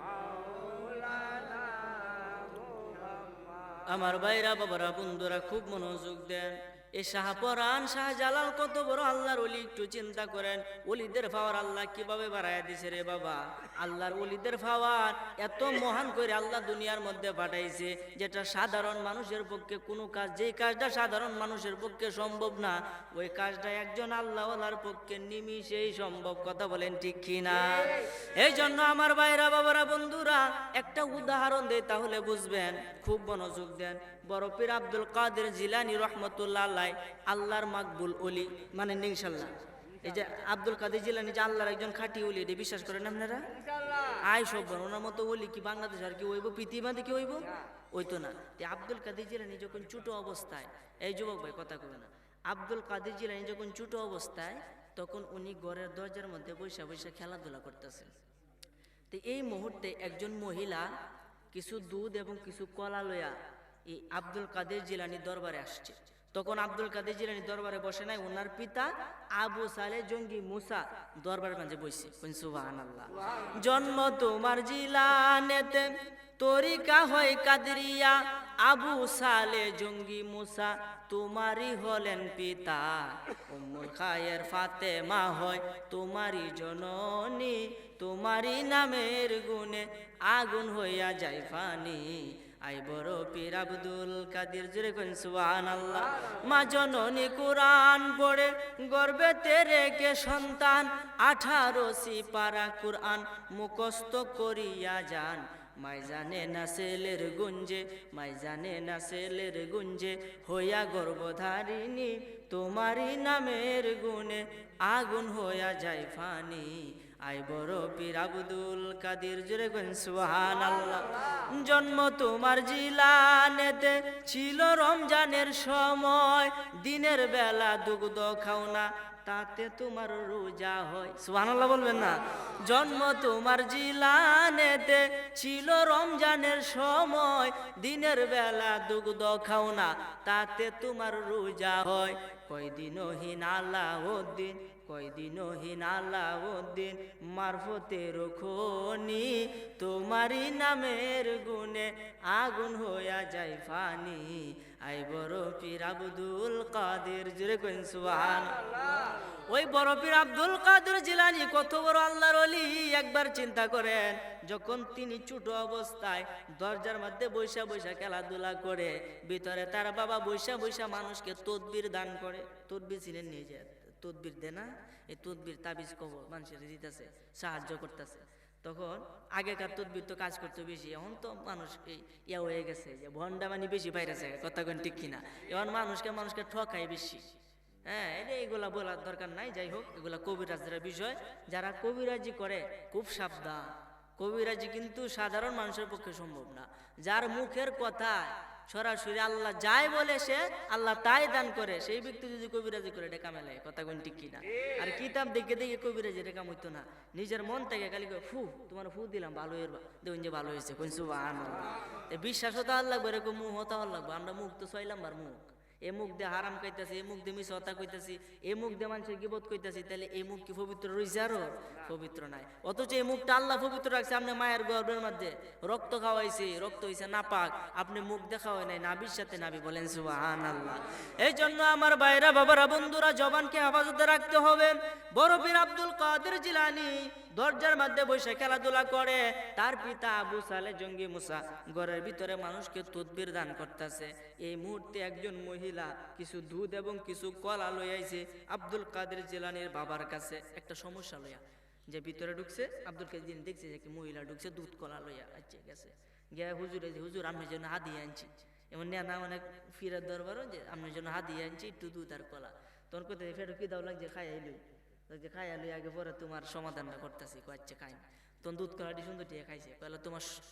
মাওলানা মুহাম্মদ। আমার ভাইরা বাবারা বন্ধুরা খুব মনোযোগ দেন। এই শাহপরান শাহজালাল কত বড় আল্লাহর ওলি, একটু চিন্তা করেন। ওলিদের পাওয়ার আল্লাহ কিভাবে বাড়াইয়া দিছে রে বাবা। আল্লাহর ওলিদের পাওয়ার এত মহান করে আল্লাহ দুনিয়ার মধ্যে পাঠাইছে, যেটা সাধারণ মানুষের পক্ষে কোনো কাজ, যেই কাজটা সাধারণ মানুষের পক্ষে সম্ভব না, ওই কাজটা একজন আল্লাহওয়ালার পক্ষে নিমিষেই সম্ভব। কথা বলেন ঠিক কিনা? এই জন্য আমার ভাইরা বাবারা বন্ধুরা একটা উদাহরণ দেই, তাহলে বুঝবেন। খুব মনোযোগ দেন। বড় পীর আব্দুল কাদের জিলানী রহমতুল্লাহ আলাইহি আল্লাহর মাকবুল ওলি, মানে ইনশাআল্লাহ। এই যে আব্দুল কাদের জিলানী যে আল্লাহর একজন খাঁটি ওলি, এটা বিশ্বাস করেন আপনারা? আয় সব ওনার মতো ওলি কি বাংলাদেশ আর কি হইব, পৃথিবীতে কি হইব? হইতো না। আব্দুল কাদের জিলানী যখন ছোট অবস্থায়, এই যুবক ভাই কথা কবে না, আব্দুল কাদের জিলানী যখন ছোট অবস্থায়, তখন উনি ঘরের দরজার মধ্যে বৈশা বৈশা খেলাধুলা করতেছেন। তো এই মুহূর্তে একজন মহিলা কিছু দুধ এবং কিছু কলা লইয়া এই আব্দুল কাদের জিলানী দরবারে আসছে। তখন আব্দুল কাদের জিলানী দরবারে বসে নাই, ওনার পিতা আবু সালে জঙ্গি মুসা দরবারের মাঝে বসে। সুবহানাল্লাহ। জন্ম তোমার জিলানেতে, তরিকা হয় কাদরিয়া, আবু সালে জঙ্গি মুসা তোমারই হলেন পিতা। উম্মুল খায়ের ফাতেমা হয় তোমারই জননী, তোমারই নামের গুণে আগুন হইয়া যায় ফানি। আই বড় পীর আব্দুল কাদের, জোরে কোন সুবহানাল্লাহ। মা জননী কুরআন পড়ে গর্ভেতে রেখে সন্তান, 18 সিপারা কুরআন মুখস্থ করিয়া যান। মাই জানে না ছেলের গুঞ্জে, মাই জানে না ছেলের গুঞ্জে, হইয়া গর্ভধারিণী তোমারই নামের গুণে আগুন হইয়া যায় ফানি। আই বড় পীর আব্দুল কাদের, জোরে কোন সুবহানাল্লাহ। জন্ম তোমার জিলানেতে ছিল রমজানের সময়, দিনের বেলা দুগ্ধ খাও না তাতে তোমার রোজা হয়। সুবহানাল্লাহ বলবেন না? জন্ম তোমার জিলানেতে ছিল রমজানের সময়, দিনের বেলা দুগ্ধ খাও না তাতে তোমার রোজা হয়। কয়দিনহীন আলাউদ্দিন, কয়দিনহীন আলাউদ্দিন মারফতের খনি, তোমারই নামের গুণে আগুন হইয়া যায় ফানি। আই বড় পীর আব্দুল কাদের, জোরে কোন সুবহানাল্লাহ। ওই বড় পীর আব্দুল কাদের জিলানী কত বড় আল্লাহর ওলি, একবার চিন্তা করেন। যখন তিনি ছোট অবস্থায় দরজার মধ্যে বৈশা বৈশা খেলাধুলা করে, ভিতরে তার বাবা বৈশা বৈশা মানুষকে তদবির দান করে। তদবির ছিলেন নিয়ে যায়, তদবির দে না, এই তদবির তাবিজ কবর মানুষের দিতেছে, সাহায্য করতেছে। তখন আগেকার তদবির তো কাজ করতে বেশি, এখন তো মানুষ ইয়া হয়ে গেছে যে ভন্ডা মানে বেশি বাইরেছে, কথা কোন ঠিক কিনা। এখন মানুষকে ঠকায় বেশি। হ্যাঁ, এগুলা বলার দরকার নাই। যাই হোক, এগুলা কবিরাজের বিষয়। যারা কবিরাজি করে খুব সাবধান। কবিরাজি কিন্তু সাধারণ মানুষের পক্ষে সম্ভব না। যার মুখের কথা সরাসরি আল্লাহ যাই বলে সে আল্লাহ তাই দান করে, সেই ব্যক্তি যদি কবিরাজি করে এটা কামে লাগে, কথা কোন ঠিক কিনা। আর কিতাব দেখে দেখে কবিরাজি এটা কাম হইতো না, নিজের মন থেকে খালি ফু তোমার ফু দিলাম ভালো এর দেখুন যে ভালো হয়েছে, কোন সুবহানাল্লাহ। বিশ্বাস হতে হওয়ার লাগবে, এরকম মুখ হতে হওয়ার লাগবে। আমরা মুখ তো 6 নাম্বার মুখ, এ মুখ দিয়ে হারাম খাইতেছি, এ মুখ দিয়ে মিছা কথা কইতাছি, এ মুখ দিয়ে মানুষের গিবত কইতাছি, তাহলে এই মুখ কি পবিত্র রয়েছে? আরো পবিত্র নাই। অথচ এই মুখটা আল্লাহ পবিত্র রাখছে। আপনি মায়ের গর্ভের মধ্যে রক্ত খাওয়াইছে, রক্ত হইছে নাপাক, আপনি মুখ দেখা হয় নাই, নাবির সাথে নাবি, বলেন সুবহানাল্লাহ। এই জন্য আমার ভাইরা, বাবারা, বন্ধুরা, জবানকে হেফাজতে রাখতে হবে। বড় পীর আব্দুল কাদের জিলানী দরজার মধ্যে বসে খেলাধুলা করে। তার পিতা আবু সালে জঙ্গি মুসা ঘরের ভিতরে মানুষকে তদবির দান করতেছে। এই মুহূর্তে একজন মহিলা কিছু দুধ এবং কিছু কলা লইয়াইছে আব্দুল কাদের জিলানীর বাবার কাছে। একটা সমস্যা লইয়া যে ভিতরে ঢুকছে, আব্দুল কাদের জিলানী দেখছে যে মহিলা ঢুকছে দুধ কলা লইয়া। আচ্ছা গেছে গিয়া হুজুরে, হুজুর আপনার জন্য হাদিয়া আনছি। এমন না অনেক ফিরার দরবারও যে আপনার জন্য হাদিয়া আনছি, একটু দুধ আর কলা। তখন কোথায় ফেরো কি দাও লাগছে, খাই আইলই খাইয়ালই আগে পরে তোমার সমাধানটা করতেছি। আচ্ছা খাই। তখন দুধ কলাটি সুন্দর দিয়ে খাইছে। তাহলে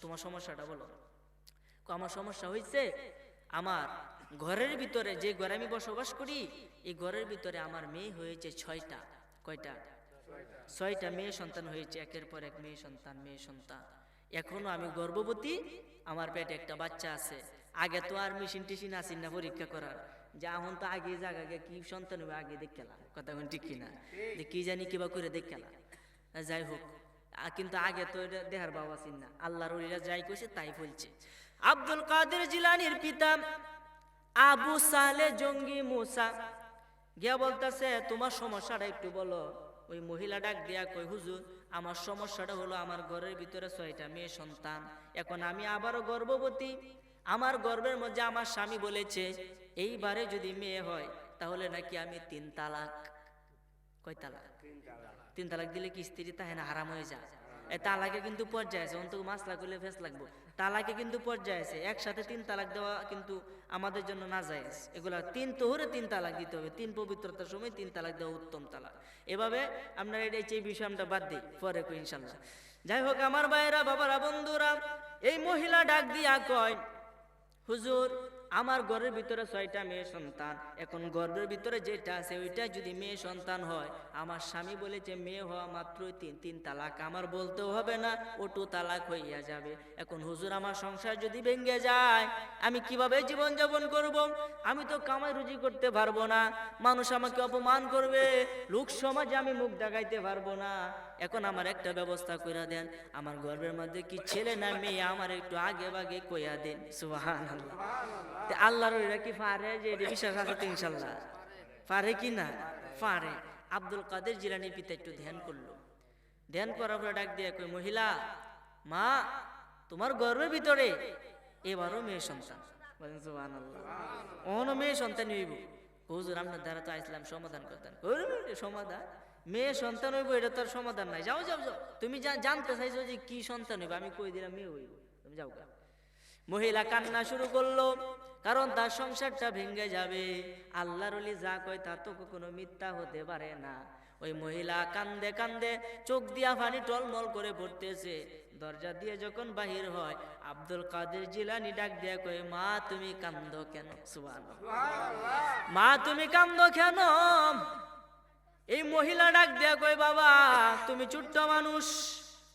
তোমার সমস্যাটা বলো। আমার সমস্যা হয়েছে, আমার ঘরের ভিতরে, যে ঘরে আমি বসবাস করি, এই ঘরের ভিতরে আমার মেয়ে হয়েছে 6টা। কয়টা? 6টা মেয়ে সন্তান হয়েছে, একের পর এক মেয়ে সন্তান। এখনো আমি গর্ভবতী, আমার পেটে একটা বাচ্চা আছে। আগে তো আর মেশিন টিশিন আসিন না পরীক্ষা করার, যে এখন তো আগে জায়গা কি সন্তান হবে আগে দেখলাম, কথা কোন ঠিক কিনা, যে কি জানি কিবা করে দেখলাম। যাই হোক, কিন্তু আগে তো এটা দেহার বাবা চিন না, আল্লাহর ওলিরা যাই কইছে তাই বলছে। আব্দুল কাদের জিলানীর পিতা আবু সালে জঙ্গি মুসা গিয়া বলতেছে, তোমার সমস্যাটা একটু বলো। ওই মহিলা ডাক দিয়া কই, হুজুর আমার সমস্যাটা হলো আমার ঘরের ভিতরে 6টা মেয়ে সন্তান, এখন আমি আবারও গর্ভবতী। আমার গর্ভের মধ্যে আমার স্বামী বলেছে এইবারে যদি মেয়ে হয় তাহলে নাকি আমি 3 তালাক। কয় তালাক? 3 তালাক দিলে কি স্ত্রী তাহে না হারাম হয়ে যায়? এই তালাকে কিন্তু পর্যায়ে আছে, অন্তত মাসলা করলে ফেস লাগবো। তালাকে কিন্তু পর্যায়ে আছে, একসাথে 3 তালাক দেওয়া কিন্তু আমাদের জন্য নাজায়েজ। এগুলা 3 তোহরে 3 তালাক দিতে হবে, 3 পবিত্রতার সময় 3 তালাক দেওয়া উত্তম তালাক। এভাবে আপনারা এই বিষয় আমরা বাদ দিই, পরে কই ইনশাল্লাহ। যাই হোক আমার ভাইরা, বাবারা, বন্ধুরা, এই মহিলা ডাক দিয়া কয়, হুজুর আমার ঘরের ভিতরে 6টা মেয়ে সন্তান, এখন ঘরের ভিতরে যেটা আছে ওইটা যদি মেয়ে সন্তান হয়, আমার স্বামী বলেছে মেয়ে হওয়া মাত্রই 3 তালাক, আমার বলতেও হবে না, ওটু তালাক হইয়া যাবে। এখন হুজুর আমার সংসার যদি ভেঙে যায় আমি কিভাবে জীবন যাপন করব? আমি তো কামাই রুজি করতে পারবো না, মানুষ আমাকে অপমান করবে, লোক সমাজে আমি মুখ দেখাইতে পারবো না। এখন আমার একটা ব্যবস্থা কইরা দেন, আমার গর্ভের মধ্যে কি ছেলে না মেয়ে আমার একটু আগে ভাগে কইয়া দেন। সুবহানাল্লাহ। আল্লাহর ওইরা কি পারে? যে এটা বিশ্বাস আছে তো ইনশাল্লাহ পারে কি না? পারে। আব্দুল কাদের জিলানীর পিতা একটু ধ্যান করলো, ধ্যান করার পরে ডাক দিয়ে কই, মহিলা, মা তোমার গর্ভের ভিতরে এবারও মেয়ে সন্তান, বলেন সুবহানাল্লাহ। অনো মেয়ে সন্তান হইব, হুজুর আপনার দ্বারা তো ইসলাম সমাধান করতেন। সমাধান মেয়ে সন্তান হইব, এটা তার সমাধান নাই। যাও যাও যাও, তুমি জানতে চাইছো যে কি সন্তান হইব, আমি কই দিলাম মেয়ে হইব, তুমি যাও গা। মহিলা কান্না শুরু করলো, কারণ তার সংসারটা ভেঙে যাবে। আল্লাহর ওলি যা কয় তা তো কখনো মিথ্যা হতে পারে না। ওই মহিলা কান্দে কান্দে চোখ দিয়া পানি টলমল করে পড়তেছে। দরজা দিয়ে যখন বাহির হয়, আব্দুল কাদের জিলানী ডাক দিয়া কয়, মা তুমি কান্দো কেন? সুবহানাল্লাহ, মা তুমি কান্দো কেন? এই মহিলা ডাক দিয়া কয়, বাবা তুমি ছোট্ট মানুষ,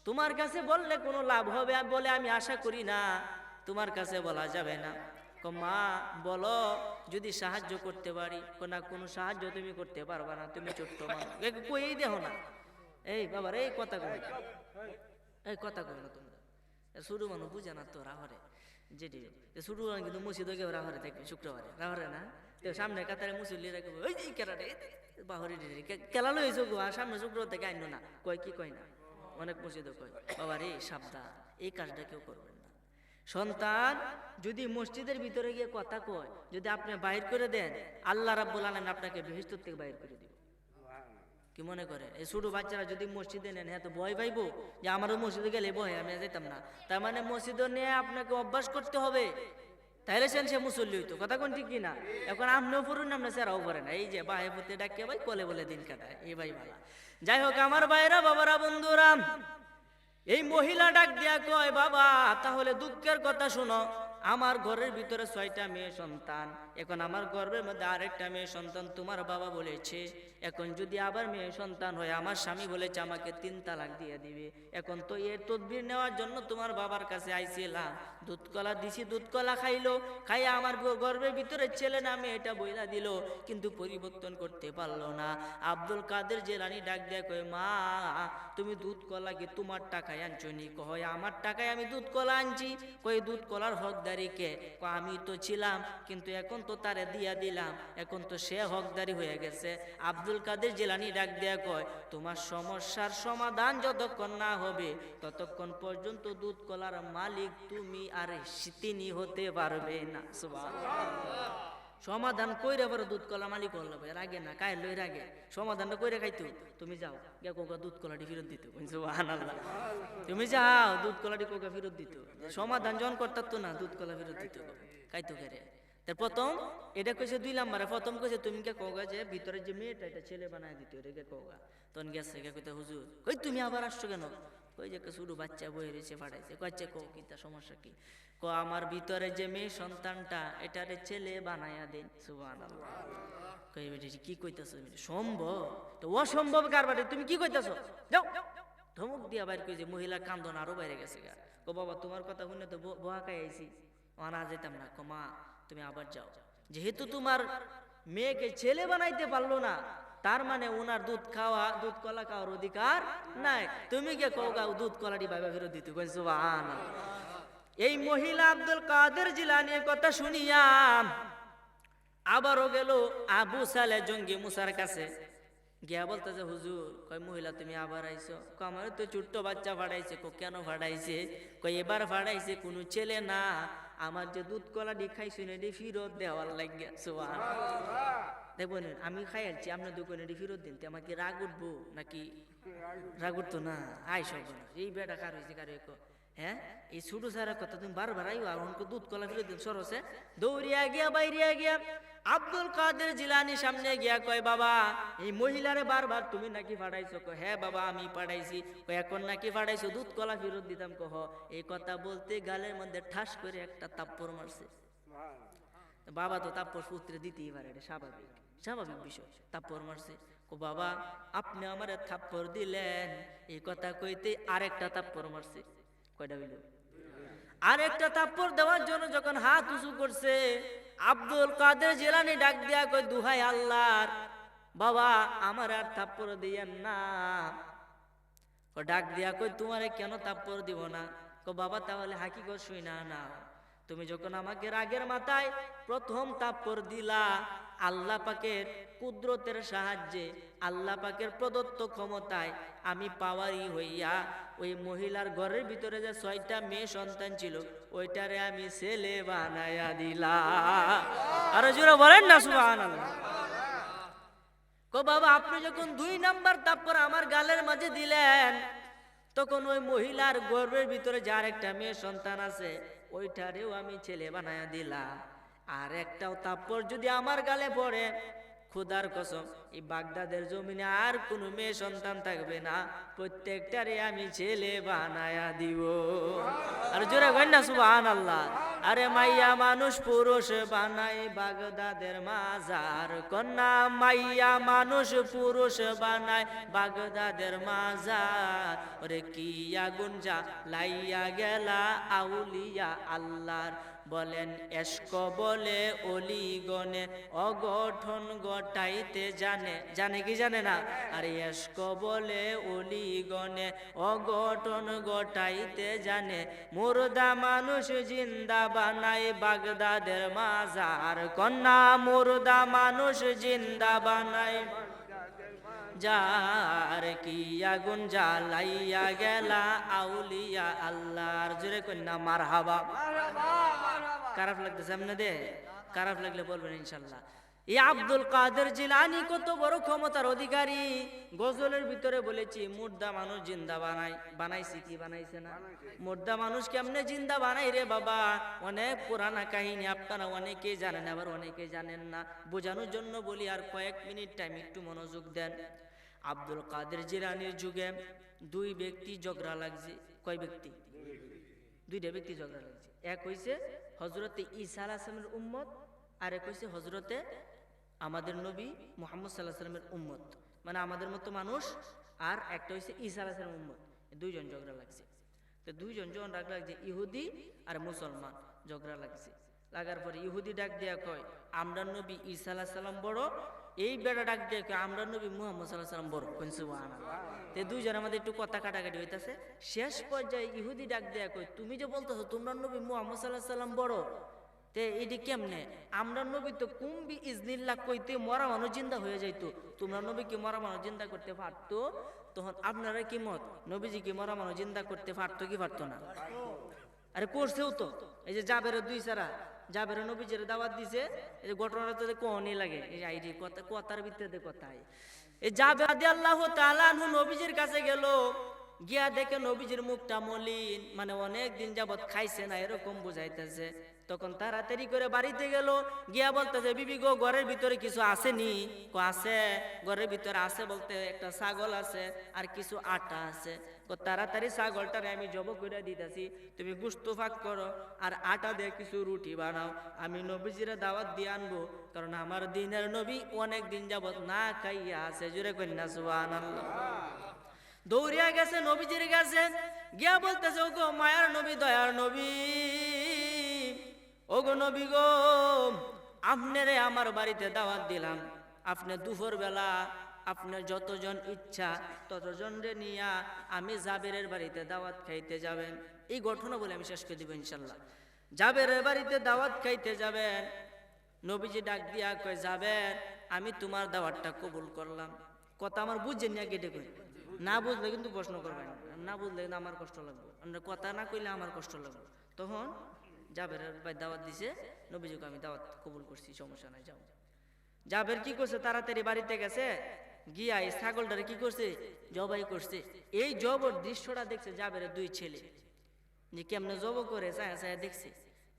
তোমার কাছে বললে কোনো লাভ হবে বলে আমি আশা করি না, তোমার কাছে বলা যাবে না। মা বলো, যদি সাহায্য করতে পারি। না, কোনো সাহায্য তুমি করতে পারবা না, তুমি ছোট্ট মানুষ, কই দেখো না। এই বাবার এই কথা কই, এই কথা কই না তোমরা, শুরু মানুষ বুঝে না তো রাহরে, যেটি শুরু কিন্তু মসজিদে কেউ রাহরে দেখবে শুক্রবারে রাহরে না, তো সামনে কাতারে মুসল্লি রাখবে, ওই যে কেরাটে বাহরে কেলালো হয়েছে গো, আর সামনে শুক্রবার থেকে আইন না, কয় কি কয় না, অনেক মসজিদে কয়। বাবা রে সাবধান, এই কাজটা কেউ করবেন না। সন্তান যদি মসজিদের ভিতরে গিয়ে কথা কয়, যদি আপনি বাইর করে দেন, আল্লাহ রাব্বুল আলামিন আপনাকে বেহেশত থেকে বাইর করে দিবে। কি মনে করে এই ছোট বাচ্চারা যদি মসজিদে নেন, হ্যাঁ তো ভয় পাইবো যে আমারও মসজিদে গেলে ভয়, আমি যেতাম না। তার মানে মসজিদে নিয়ে আপনাকে অভ্যাস করতে হবে, তাইলে সে মুসল্লি হইতো। কথা কোন ঠিক কিনা? এখন আপনিও পড়ুন, আপনি সেরাও পড়ে না, এই যে বাহে পড়তে ডাকিয়ে ভাই কোলে বলে দিন কাটায়, এই ভাই ভালা। যাই হোক আমার ভাইরা, বাবারা, বন্ধুরা, এই মহিলা ডাক দিয়া কয়, বাবা তাহলে দুঃখের কথা শুনো, আমার ঘরের ভিতরে 6টা মেয়ে সন্তান, এখন আমার গর্ভের মধ্যে আরেকটা মেয়ে সন্তান তোমার বাবা বলেছে, এখন যদি আবার মেয়ে সন্তান হয়, আমার স্বামী বলেছে আমাকে 3 তালাক দিয়ে দিবে। এখন তো এর তদবির নেওয়ার জন্য তোমার বাবার কাছে আইছিলাম, দুধ কলা দিছি, দুধ কলা খাইলো, খাইয়া আমার গর্ভের ভিতরে ছেলে না মেয়েটা বইলা দিল, কিন্তু পরিবর্তন করতে পারলো না। আব্দুল কাদের জিলানী ডাক দেয়া কয়, মা তুমি দুধ কলা কি তোমার টাকায় আনছো নি? কয় আমার টাকায় আমি দুধ কলা আনছি। কই দুধ কলার হকদারি কে? কয় আমি তো ছিলাম, কিন্তু এখন তো তারে দিয়া দিলাম, এখন তো সে হকদারি হয়ে গেছে। আব্দুল কাদের জিলানী ডাক দেয়া কয়, তোমার সমস্যার সমাধান যতক্ষণ না হবে ততক্ষণ পর্যন্ত দুধ কলার মালিক তুমি আর তিনি হতে পারবে না। সুবহানাল্লাহ। সমাধান কইরে আবার দুধ কলা মালিক হল এর আগে না, কায়ের লইর আগে সমাধানটা কইরে খাইতো। তুমি যাও গিয়া কোকা দুধ কলাটি ফেরত দিত। সুবহানাল্লাহ, তুমি যাও দুধ কলাটি কোকা ফেরত দিত। সমাধান যখন করতাম না, দুধ কলা ফেরত দিত, খাইতো কেরে। তার প্রথম এটা কইছে 2 নম্বরে, প্রথম কইছে তুমি কে কোগা যে ভিতরে যে মেয়েটা এটা ছেলে বানায় দিত, এটাকে কোগা। তখন গেছে কে কইতে, হুজুর কই তুমি আবার আসছো কেন? কই যে শুরু বাচ্চা বই রয়েছে ফাটাইছে। কইছে কো কি তা সমস্যা কি? ক আমার ভিতরে যে মেয়ে সন্তানটা এটারে ছেলে বানায়া দেন। সুবহানাল্লাহ। কই বেটি কি কইতাছ? সম্ভব? তো অসম্ভব কার বাড়ি, তুমি কি কইতাছ? যাও। ধমক দিয়া বাইর কই যে মহিলা কান্দন আরো বাইরে গেছে গা। কো বাবা তোমার কথা শুনে তো বোয়া খাই আইছি, না যেতাম না। কো মা তুমি আবার যাও, যেহেতু তোমার মেয়েকে ছেলে বানাইতে পারলো না, তার মানে ওনার দুধ কলা খাওয়ার অধিকার নাই, তুমি কে কওগা দুধ কলাটি ভাবে ফেরত দিতে। কই সুবহানাল্লাহ। এই মহিলা আব্দুল কাদের জিলানীর কথা শুনিয়া আবারও গেল আবু সালে জঙ্গি মুসার কাছে, গিয়া বলতেছে, হুজুর কয় মহিলা তুমি আবার আইছো? আমার তো ছোট্ট বাচ্চা ফাড়াইছে। কেন ফাড়াইছে? কই এবার ফাড়াইছে কোনো ছেলে না, আমার যে দুধ কলাটি খাইছি এটি ফিরত দেওয়ার লাগিয়া। সুবহানাল্লাহ। দেখবেন আমি খাই আলছি, আপনার দোকানে ফেরত দিন, আমাকে রাগ উঠবো নাকি? রাগ উঠতো না। আই সব এই বেটা কার হয়েছে কার, হ্যাঁ এই ছোট সারার কথা তুমি বারবার আইও, আর দুধ কলা ফেরত দিন। সরসে দৌড়িয়া গিয়া বাইরিয়া গিয়া আব্দুল কাদের জিলানী সামনে গিয়া কয়, বাবা এই মহিলারে বারবার তুমি নাকি ফাড়াইছো? কয় হ্যাঁ বাবা আমি পাঠাইছি। এখন নাকি ফাড়াইছো, দুধ কলা ফেরত দিতাম। কহ এই কথা বলতে গালের মধ্যে ঠাস করে একটা তাপ্পর মারছে। বাবা তো তাপ্পর পুত্রে দিতেই পারে, এটা স্বাভাবিক, স্বাভাবিক বিষয়। তাপ্পর মারছে। কো বাবা আপনি আমারে থাপ্পর দিলেন, এই কথা কইতে আরেকটা তাপ্পর মারছে। কয়টা হইল? আরেকটা তাপ্পর দেওয়ার জন্য যখন হাত উঁচু করছে, আব্দুল কাদের জিলানী ডাক দিয়া কই, দুহাই আল্লাহর, বাবা আমার আর থাপ্পর দিয়েন না। ও ডাক দিয়া কই, তোমারে কেন থাপ্পর দিব না? কো বাবা তাহলে হাকিকত শুই না। না তুমি যখন আমাকে রাগের মাথায় প্রথম থাপ্পর দিলা, আল্লাহ পাকের কুদরতের সাহায্যে, আল্লাহ পাকের প্রদত্ত ক্ষমতায় আমি পাওয়ারি হইয়া ওই মহিলার ঘরের ভিতরে যে 6টা মেয়ে সন্তান ছিল ওইটারে আমি ছেলে বানায়া দিলাম। আরো জোরে বলেন না সুবহানাল্লাহ। কো বাবা, আপনি যখন 2 নাম্বার তাপ্পর আমার গালের মাঝে দিলেন, তখন ওই মহিলার গর্ভের ভিতরে যার একটা মেয়ে সন্তান আছে ওইটারেও আমি ছেলে বানায়া দিলাম। আর একটাও তাপ্পর যদি আমার গালে পড়ে, খোদার কসম এই বাগদাদের জমিনে আর কোনো মেয়ে সন্তান থাকবে না, প্রত্যেকটারে আমি ছেলে বানায়া দিব। আর জোরে কই না সুবহানাল্লাহ। আরে মাইয়া মানুষ পুরুষ বানাই বাগদাদের মাজার, কন্যা মাইয়া মানুষ পুরুষ বানাই বাগদাদের মাজার। ওরে কি আগুন যা লাইয়া গেলা আউলিয়া আল্লাহর, বলেন এশক বলে অলিগণে অগঠন গটাইতে জানে। জানে কি জানে না? আরে এশক বলে অলিগণে অগঠন গটাইতে জানে, মুর্দা মানুষ জিন্দা বানাই বাগদাদের মাজার, কন্যা মুর্দা মানুষ জিন্দা বানাই যার, কি আগুন জ্বালাইয়া গেলা আউলিয়া আল্লাহর। জোরে কন্যা মারহাবা। খারাপ লাগতেছে আপনাদের? খারাপ লাগলে বলবেন ইনশাল্লাহ। এই আব্দুল কাদের জিলানী কত বড় ক্ষমতার অধিকারী। গজলের ভিতরে বলেছি মুর্দা মানুষ জিন্দা বানাই। বানাইছি কি বানাইছে না? মুর্দা মানুষ কেমনে জিন্দা বানাই রে বাবা, অনেক পুরানা কাহিনী, আপনারা অনেকেই জানেন আবার অনেকেই জানেন না। বোঝানোর জন্য বলি, আর কয়েক মিনিট টাইম একটু মনোযোগ দেন। আব্দুল কাদের জিলানীর যুগে 2 ব্যক্তি ঝগড়া লাগছে। কয় ব্যক্তি? 2টা ব্যক্তি ঝগড়া লাগছে। এক হইছে হযরতে ঈসা আলাইহিস সালামের উম্মত, আর এক হইছে হযরতে আমাদের নবী মুহাম্মদ সাল্লাল্লাহু আলাইহি সাল্লামের উম্মত, মানে আমাদের মতো মানুষ। আর একটা হইছে ঈসা আলাইহিস সালামের উম্মত। 2 জন ঝগড়া লাগছে। তো 2 জন যখন রাগ লাগছে, ইহুদি আর মুসলমান ঝগড়া লাগছে। লাগার পরে ইহুদি ডাক দিয়া কয় আমরা নবী ঈসা আলাইহিস সালাম বড়, এই বেড়া ডাক দিয়ে কয় আমরা নবী মুহাম্মদ সাল্লাল্লাহু আলাইহি সাল্লাম বড়। কোন সুবহানাল্লাহ। তে 2 জনের মধ্যে একটু কথা কাটাকাটি হইতাছে। শেষ পর্যায়ে ইহুদি ডাক দিয়া কয় তুমি যে বলতেছো তোমরা নবী মুহাম্মদ সাল্লাল্লাহু আলাইহি সাল্লাম বড়, তে এটি কেমনে? আমরা নবী তো কুম্বি ইজনিল্লাহ কইতে মরা মানুষ জিন্দা হয়ে যাইতো, তোমরা নবী কি মরা মানুষ জিন্দা করতে পারতো? তখন আপনারা কি মত, নবীজি কি মরা মানুষ জিন্দা করতে পারতো কি পারতো না? আরে করছেও তো। এই যে জাবেরের 2 সারা, জাবের নবীজির দাওয়াত দিছে। এই যে ঘটনাটা তো কোনই লাগে, এই আইডি কথা কথার ভিতরে কথাই। এই জাবের রাদিয়াল্লাহু তাআলা আনহু নবীজির কাছে গেল, গিয়া দেখে নবীজির মুখটা মলিন, মানে অনেক দিন যাবত খাইছে না এরকম বুঝাইতেছে। তখন তাড়াতাড়ি করে বাড়িতে গেল, গিয়া বলতেছে বিবি গো ঘরের ভিতরে কিছু আসেনি? কো আছে। ঘরের ভিতরে আছে বলতে একটা ছাগল আছে আর কিছু আটা আছে। কো তাড়াতাড়ি ছাগলটারে আমি জব করে দিতেছি, তুমি গোশত ফাঁক করো আর আটা দিয়ে কিছু রুটি বানাও, আমি নবীজিরে দাওয়াত দিয়ে আনবো, কারণ আমার দিনের নবী অনেক দিন যাবত না খাইয়া আছে। জোরে কন্যা সুবহানাল্লাহ। দৌড়িয়া গেছে নবীজির কাছে, গিয়া বলতেছে ওগো মায়ার নবী, দয়ার নবী, ওগো নবী গো, আপনারে আমার বাড়িতে দাওয়াত দিলাম, আপনি দুপুর বেলা আপনার যতজন ইচ্ছা ততজন রে নিয়া আমি জাবেরের বাড়িতে দাওয়াত খাইতে যাবেন। এই ঘটনা বলে আমি শেষ করে দিব ইনশাল্লাহ। জাবেরের বাড়িতে দাওয়াত খাইতে যাবেন। নবীজি ডাক দিয়া কয় যাবেন, আমি তোমার দাওয়াতটা কবুল করলাম। কথা আমার বুঝছেন না? কেটে কই না বুঝলে কিন্তু প্রশ্ন করবেন, না বুঝলে কিন্তু আমার কষ্ট লাগবে, কথা না কইলে আমার কষ্ট লাগবে। তখন জাবেরের ভাই দাওয়াত দিছে, নবীজিকে আমি দাওয়াত কবুল করছি, সমস্যা নাই যাও। জাবের কি করছে, তাড়াতাড়ি বাড়িতে গেছে, গিয়া এই ছাগলটারে কি করছে, জবাই করছে। এই জবর দৃশ্যটা দেখছে জাবেরের 2 ছেলে, যে কেমনে জব করে চায়া চায়া দেখছে।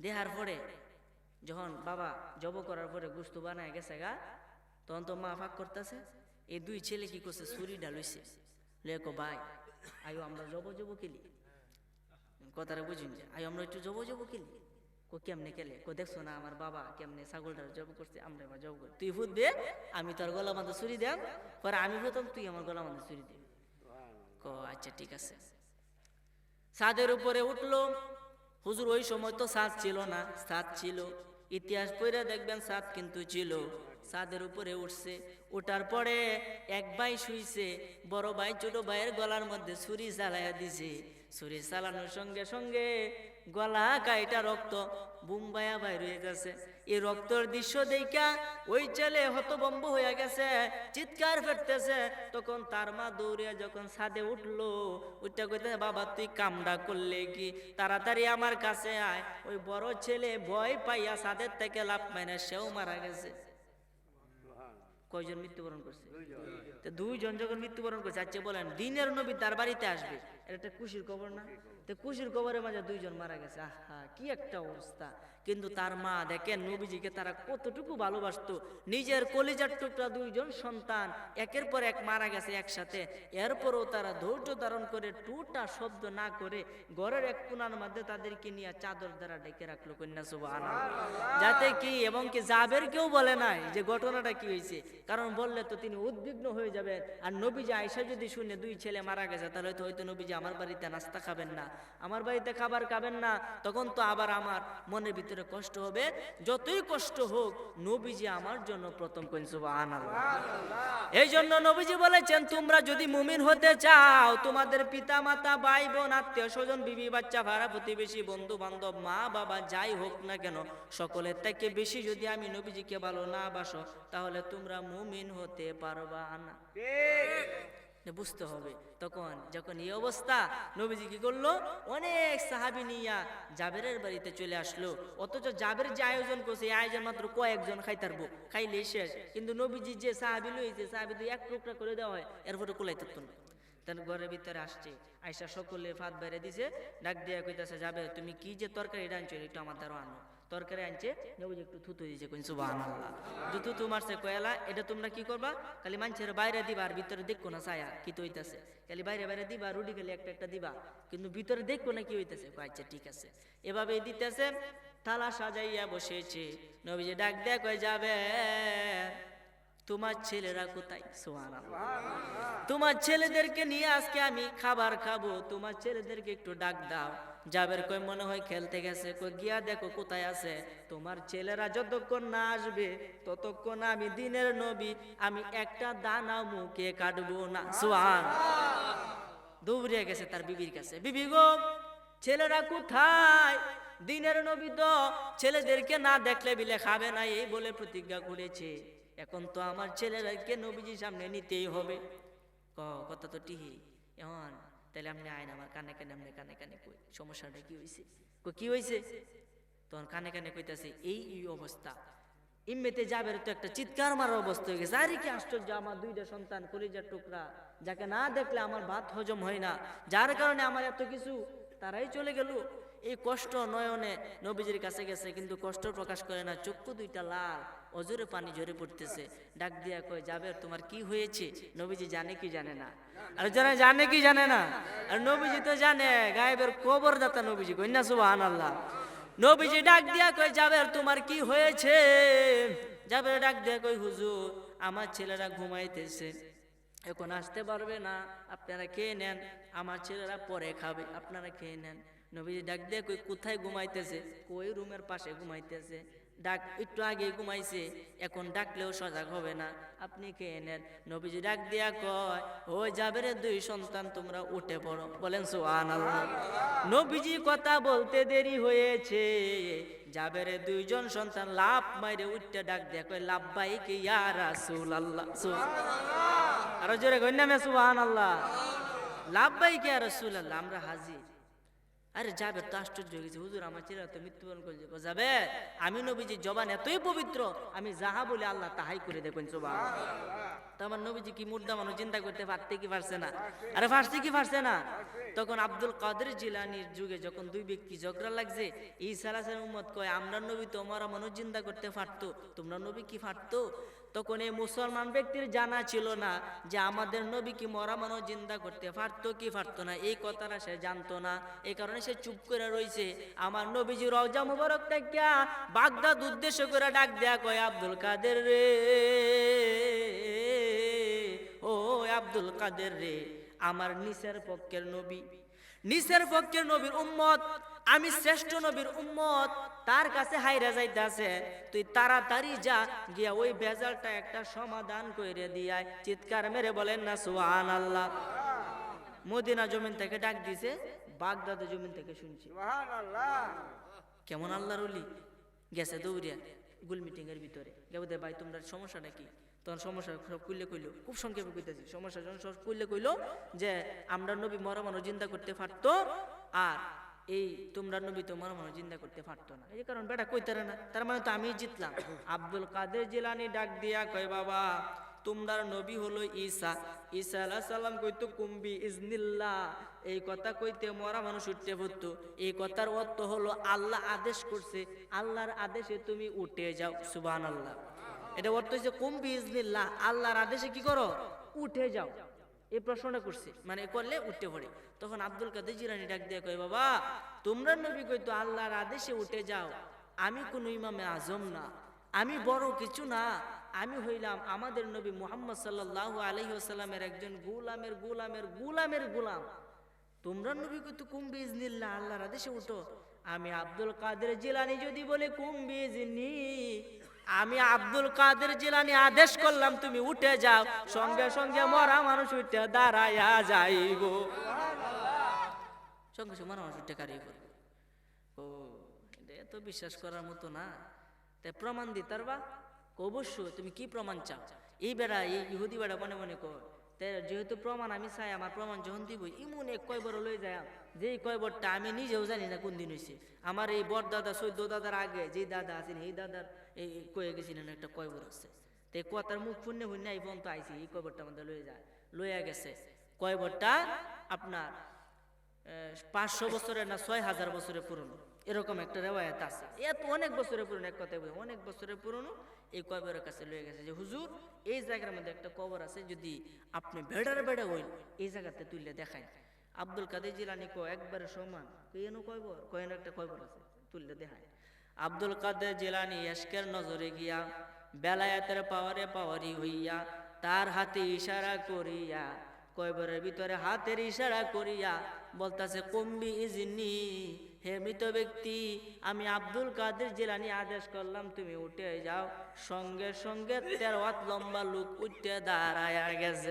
দেখার পরে যখন বাবা জব করার পরে গোশত বানায় গেছে গা, তখন তো মা ফাঁক করতেছে। এই 2 ছেলে কি করছে, ছুরি ঢালইছে। লেখো ভাই আয়ো আমরা জব জব খেলি, কথাটা বুঝুন যে আয়ো আমরা একটু জব জব খেলি। কো কেমনে খেলে? কো দেখছো না আমার বাবা কেমনে ছাগলটার জব করছে, আমরা এবার জব করি, তুই ফুটবে আমি তোর গলা বাঁধা ছুরি দেন, পরে আমি প্রথম তুই আমার গলা বাঁধা ছুরি দিবি। কো আচ্ছা ঠিক আছে। ছাদের উপরে উঠলো। হুজুর ওই সময় তো ছাদ ছিল না, ছাদ ছিল, ইতিহাস পড়ে দেখবেন ছাদ কিন্তু ছিল। ছাদের উপরে উঠছে, ওঠার পরে এক ভাই শুইছে, বড় ভাই ছোট ভাইয়ের গলার মধ্যে ছুরি চালাইয়া দিছে। ছুরি চালানোর সঙ্গে সঙ্গে গলা কাইটা রক্ত বুম্বাইয়া বাইর হয়ে গেছে। এই রক্তের দৃশ্য দেখা ওই ছেলে হতভম্ব হয়ে গেছে, চিৎকার ফেলতেছে। তখন তার মা দৌড়িয়া যখন ছাদে উঠলো, উঠতে কইতে, বাবা তুই কামডা করলে কি, তাড়াতাড়ি আমার কাছে আয়। ওই বড় ছেলে ভয় পাইয়া ছাদের থেকে লাফ মাইরা সেও মারা গেছে। কয়জন মৃত্যুবরণ করছে? তো দুইজন যখন মৃত্যুবরণ করছে, আচ্ছা বলেন দিনের নবী তার বাড়িতে আসবে, এটা একটা খুশির খবর না? তো খুশির খবরের মাঝে দুইজন মারা গেছে, আহা কি একটা অবস্থা। কিন্তু তার মা দেখেন নবীজিকে তারা কতটুকু ভালোবাসতো, নিজের কলিজার টুকরা দুইজন সন্তান একের পর এক মারা গেছে একসাথে, এরপরও তারা ধৈর্য ধারণ করে টুটা শব্দ না করে ঘরের এক কোণার মধ্যে তাদেরকে নিয়ে চাদর দ্বারা ডেকে রাখলো। কন্যা সুবহানাল্লাহ। যাতে কি, এবং কি জাবের কেউ বলে নাই যে ঘটনাটা কি হয়েছে, কারণ বললে তো তিনি উদ্বিগ্ন হয়ে যাবেন। আর নবীজি আয়েশা যদি শুনে দুই ছেলে মারা গেছে, তাহলে হয়তো নবীজি আমার বাড়িতে নাস্তা খাবেন না, আমার বাড়িতে খাবার খাবেন না, তখন তো আবার আমার মনের ভিতরে কষ্ট হবে। যতই কষ্ট হোক নবীজি আমার জন্য প্রথম। সুবহানাল্লাহ। এই জন্য নবীজি বলেছেন, তোমরা যদি মুমিন হতে চাও, তোমাদের পিতা মাতা, ভাই বোন, আত্মীয় স্বজন, বিবি বাচ্চা, ভাড়া প্রতিবেশী, বন্ধু বান্ধব, মা বাবা যাই হোক না কেন, সকলের থেকে বেশি যদি আমি নবীজিকে ভালো না বাসো, তাহলে তোমরা মুমিন হতে পারবা না। বুঝতে হবে। তখন যখন এই অবস্থা, নবীজি কি করলো, অনেক সাহাবী নিয়া জাবেরের বাড়িতে চলে আসলো। অথচ জাবের যে আয়োজন করছে, এই আয়োজন মাত্র কয়েকজন খাইতারবো, খাইলেই শেষ। কিন্তু নবীজি যে সাহাবী লইছে, সাহাবী তো এক টুকরা করে দেওয়া হয়, এরপরে কুলাই থাকতো না। তার ঘরের ভিতরে আসছে, আয়সা সকলে ফাঁদ বেড়ে দিছে, ডাক দিয়া কইতাছে, যাবে তুমি কি যে তরকারি আনছো একটু আমার দ্বারা আনো। তরকারি আনছে, নবীজি একটু থুতু দিয়েছে। কইন সুবহানাল্লাহ। যে থুতু মারছে, কয়লা এটা তোমরা কি করবা, খালি মানুষের বাইরে দিবা, আর ভিতরে দেখো না ছায়া কি তো হইতাছে, খালি বাইরে বাইরে দিবা, রুটি খালি একটা একটা দিবা, কিন্তু ভিতরে দেখো না কি হইতাছে। আচ্ছা ঠিক আছে। এভাবেই দিতেছে, থালা সাজাইয়া বসেছে। নবীজি ডাক দেয়া কয়, যাবে তোমার ছেলেরা কোথায়? সুবহানাল্লাহ। তোমার ছেলেদেরকে নিয়ে আজকে আমি খাবার খাবো, তোমার ছেলেদেরকে একটু ডাক দাও। জাবের কই, মনে হয় খেলতে গেছে। কই, গিয়া দেখো কোথায় আছে। তোমার ছেলেরা যতক্ষণ না আসবে ততক্ষণ আমি দিনের নবী, আমি একটা দানা মুখে কাটবো না। সুবহানাল্লাহ। দৌড়ে গেছে তার বিবির কাছে, বিবি গো ছেলেরা কোথায়? দিনের নবী তো ছেলেদেরকে না দেখলে বিলে খাবে না, এই বলে প্রতিজ্ঞা করেছে। এখন তো আমার ছেলেদেরকে নবীজির সামনে নিতেই হবে। কথা তো টিহি এখন, তাহলে আপনি আইন আমার কানে কানে, আপনি কানে কানে কই সমস্যাটা কি হয়েছে? কি হয়েছে? তখন কানে কানে কইতাছে, এই অবস্থা। ইম্মেতে জাবের তো একটা চিৎকার মারার অবস্থা হয়ে গেছে। আরে কি আশ্চর্য, আমার দুইটা সন্তান কলিজার টুকরা, যাকে না দেখলে আমার ভাত হজম হয় না, যার কারণে আমার এত কিছু, তারাই চলে গেল। এই কষ্ট নয়নে নবীজির কাছে গেছে, কিন্তু কষ্ট প্রকাশ করে না, চক্ষু দুইটা লাল, অজরে পানি ঝরে পড়তেছে। ডাক দিয়া কয়, জাবের তোমার কি হয়েছে? নবীজি জানে কি জানে না? আর যারা জানে কি জানে না? আর নবীজি তো জানে, গায়েবের খবরদাতা নবীজি। কন্যা সুবহানাল্লাহ। নবীজি ডাক দিয়া কয়, জাবের তোমার কি হয়েছে? জাবের ডাক দিয়া কয়, হুজুর আমার ছেলেরা ঘুমাইতেছে, এখন আসতে পারবে না, আপনারা খেয়ে নেন, আমার ছেলেরা পরে খাবে, আপনারা খেয়ে নেন। নবীজি ডাক দিয়ে কই, কোথায় ঘুমাইতেছে? কই রুমের পাশে ঘুমাইতেছে। ডাক একটু আগে ঘুমাইছে, এখন ডাকলেও সজাগ হবে না, আপনি খেয়ে নেন। নবীজি ডাক দিয়া কয়, ও জাবেরের দুই সন্তান তোমরা উঠে পড়ো। বলেন সুবহানাল্লাহ। নবীজি কথা বলতে দেরি হয়েছে, জাবেরের দুইজন সন্তান লাফ মাইরে উঠতে ডাক দিয়া কয়, লাব্বাইক ইয়া রাসূলুল্লাহ। সুবহানাল্লাহ। আর জোরে কই না সুবহানাল্লাহ। লাব্বাইক ইয়া রাসূলুল্লাহ, আমরা হাজির। আরে জাবের তো আশ্চর্য হয়ে গেছে, হুজুর আমার ছেলেরা তো মৃত্যুবরণ করেছে। যাবে, আমি নবীজির জবান এতই পবিত্র, আমি যাহা বলে আল্লাহ তাহাই করে দেখুন। সুবহানাল্লাহ। তো আমার নবীজি কি মুর্দা মানুষ চিন্তা করতে পারতে কি পারছে না? আরে পারছে কি পারছে না? তখন আব্দুল কাদের জিলানির যুগে যখন দুই ব্যক্তি ঝগড়া লাগছে, ঈসা আলাইহিস উম্মত কয়, আমরা নবী তো মরা মানুষ জিন্দা করতে পারতো, তোমরা নবী কি পারতো? তখন এই মুসলমান ব্যক্তির জানা ছিল না যে আমাদের নবী কি মরা মানুষ জিন্দা করতে পারতো কি পারতো না, এই কথাটা সে জানতো না। এই কারণে সে চুপ করে রয়েছে। আমার নবীজি রওজা মুবারক থেকে বাগদাদ উদ্দেশ্য করে ডাক দেয়া কয়, আব্দুল কাদের রে, ও আব্দুল কাদের রে, আমার নিচের পক্ষের নবী, নিচের পক্ষের নবীর উম্মত, আমি শ্রেষ্ঠ নবীর উম্মত, তার কাছে হাইরা যাইতাছে, তুই তাড়াতাড়ি যা, গিয়া ওই বেজালটা একটা সমাধান করে দিয়ায়। চিৎকার মেরে বলেন না সুবহানাল্লাহ। মদিনা জমিন থেকে ডাক দিছে, বাগদাদের জমিন থেকে শুনছি। সুবহানাল্লাহ। কেমন আল্লাহর ওলি গেছে দৌড়িয়া, গোল মিটিংয়ের ভিতরে গেবুদে ভাই তোমরা সমস্যাটা কি, তখন সমস্যা সব কইলে কইলো, খুব সংক্ষেপে কইতেছি, সমস্যা যখন সব কইলে কইলো যে আমরা নবী মরা মানুষ জিন্দা করতে পারতো, আর এই তোমরা নবী তো মরা মানুষ জিন্দা করতে পারতো না, এই কারণ বেটা কইতারে না, তার মানে তো আমি জিতলাম। আব্দুল কাদের জিলানী ডাক দিয়া কয় বাবা তোমরার নবী হলো ঈসা, ঈসা আলাইহিস সালাম কইতো কুম্বি ইজনিল্লাহ, এই কথা কইতে মরা মানুষ উঠতে পড়তো। এই কথার অর্থ হলো আল্লাহ আদেশ করছে, আল্লাহর আদেশে তুমি উঠে যাও, সুবহানাল্লাহ। এটা অর্থ হচ্ছে কুম্বি ইজনিল্লাহ, আল্লাহর আদেশে কি করো, উঠে যাও। এই প্রশ্নটা করছে, মানে করলে উঠতে পড়ে। তখন আব্দুল কাদের জিলানী ডাক দিয়ে কয় বাবা তোমরা নবী কইতো আল্লাহর আদেশে উঠে যাও, আমি কোন ইমামে আজম না, আমি বড় কিছু না, আমি হইলাম আমাদের নবী মুহাম্মদ সাল্লাল্লাহু আলাইহি ওয়াসাল্লামের একজন গোলামের গোলামের গোলামের গোলাম। তোমরা নবী কইতো কুম্বি ইজনিল্লাহ, আল্লাহর আদেশে উঠো। আমি আব্দুল কাদের জিলানী যদি বলে কুম্বি ইজনি, আমি আব্দুল কাদের জিলানী আদেশ করলাম তুমি উঠে যাও, সঙ্গে সঙ্গে মরা মানুষ উঠে দাঁড়ায়া যাইব, সঙ্গে সঙ্গে মরা মানুষ উঠে কারিয়ে করবে। ও এটা তো বিশ্বাস করার মতো না, তাই প্রমাণ দিতার বা অবশ্যই তুমি কি প্রমাণ চাও? এই বেড়া এই ইহুদি বেড়া মনে মনে কর, তাই যেহেতু প্রমাণ আমি চাই, আমার প্রমাণ যখন দিব ইমন এক কয়বার লয়ে যায়, যে কয়বরটা আমি নিজেও জানি না কোন দিন হয়েছে। আমার এই বড় দাদা চৈদ্দ দাদার আগে যে দাদা আছেন এই দাদার এই কয়ে গেছিলেন একটা কয়বর আছে, তাই কথার মুখ পুণ্যে পুণ্যে এই পর্যন্ত আইসি, এই কয়বরটা আমাদের লয়ে যায়, লইয়া গেছে। কয়বরটা আপনার 500 বছরের না 6000 বছরের পুরনো, এরকম একটা রেওয়ায়াত আছে। এত অনেক বছরের পুরনো, এক কথায় অনেক বছরের পুরনো। এই কবরের কাছে লয়ে গেছে যে হুজুর এই জায়গার মধ্যে একটা কবর আছে, যদি আপনি বেড়ার বেড়া হইল এই জায়গাতে তুললে দেখায়। আব্দুল কাদের জিলানী একবারে সমান কেন কয়বর, কয়েন একটা কয়বর আছে তুললে দেখায়। আব্দুল কাদের জিলানী ইশকের নজরে গিয়া বেলায়েতের পাওয়ারে পাওয়ারি হইয়া তার হাতে ইশারা করিয়া, কয়বরের ভিতরে হাতের ইশারা করিয়া বলতাছে কুম্বি ইজনি, হে মৃত ব্যক্তি আমি আব্দুল কাদের জিলানী আদেশ করলাম তুমি উঠে যাও, সঙ্গে সঙ্গে 13 হাত লম্বা লোক উঠে দাঁড়ায়া গেছে।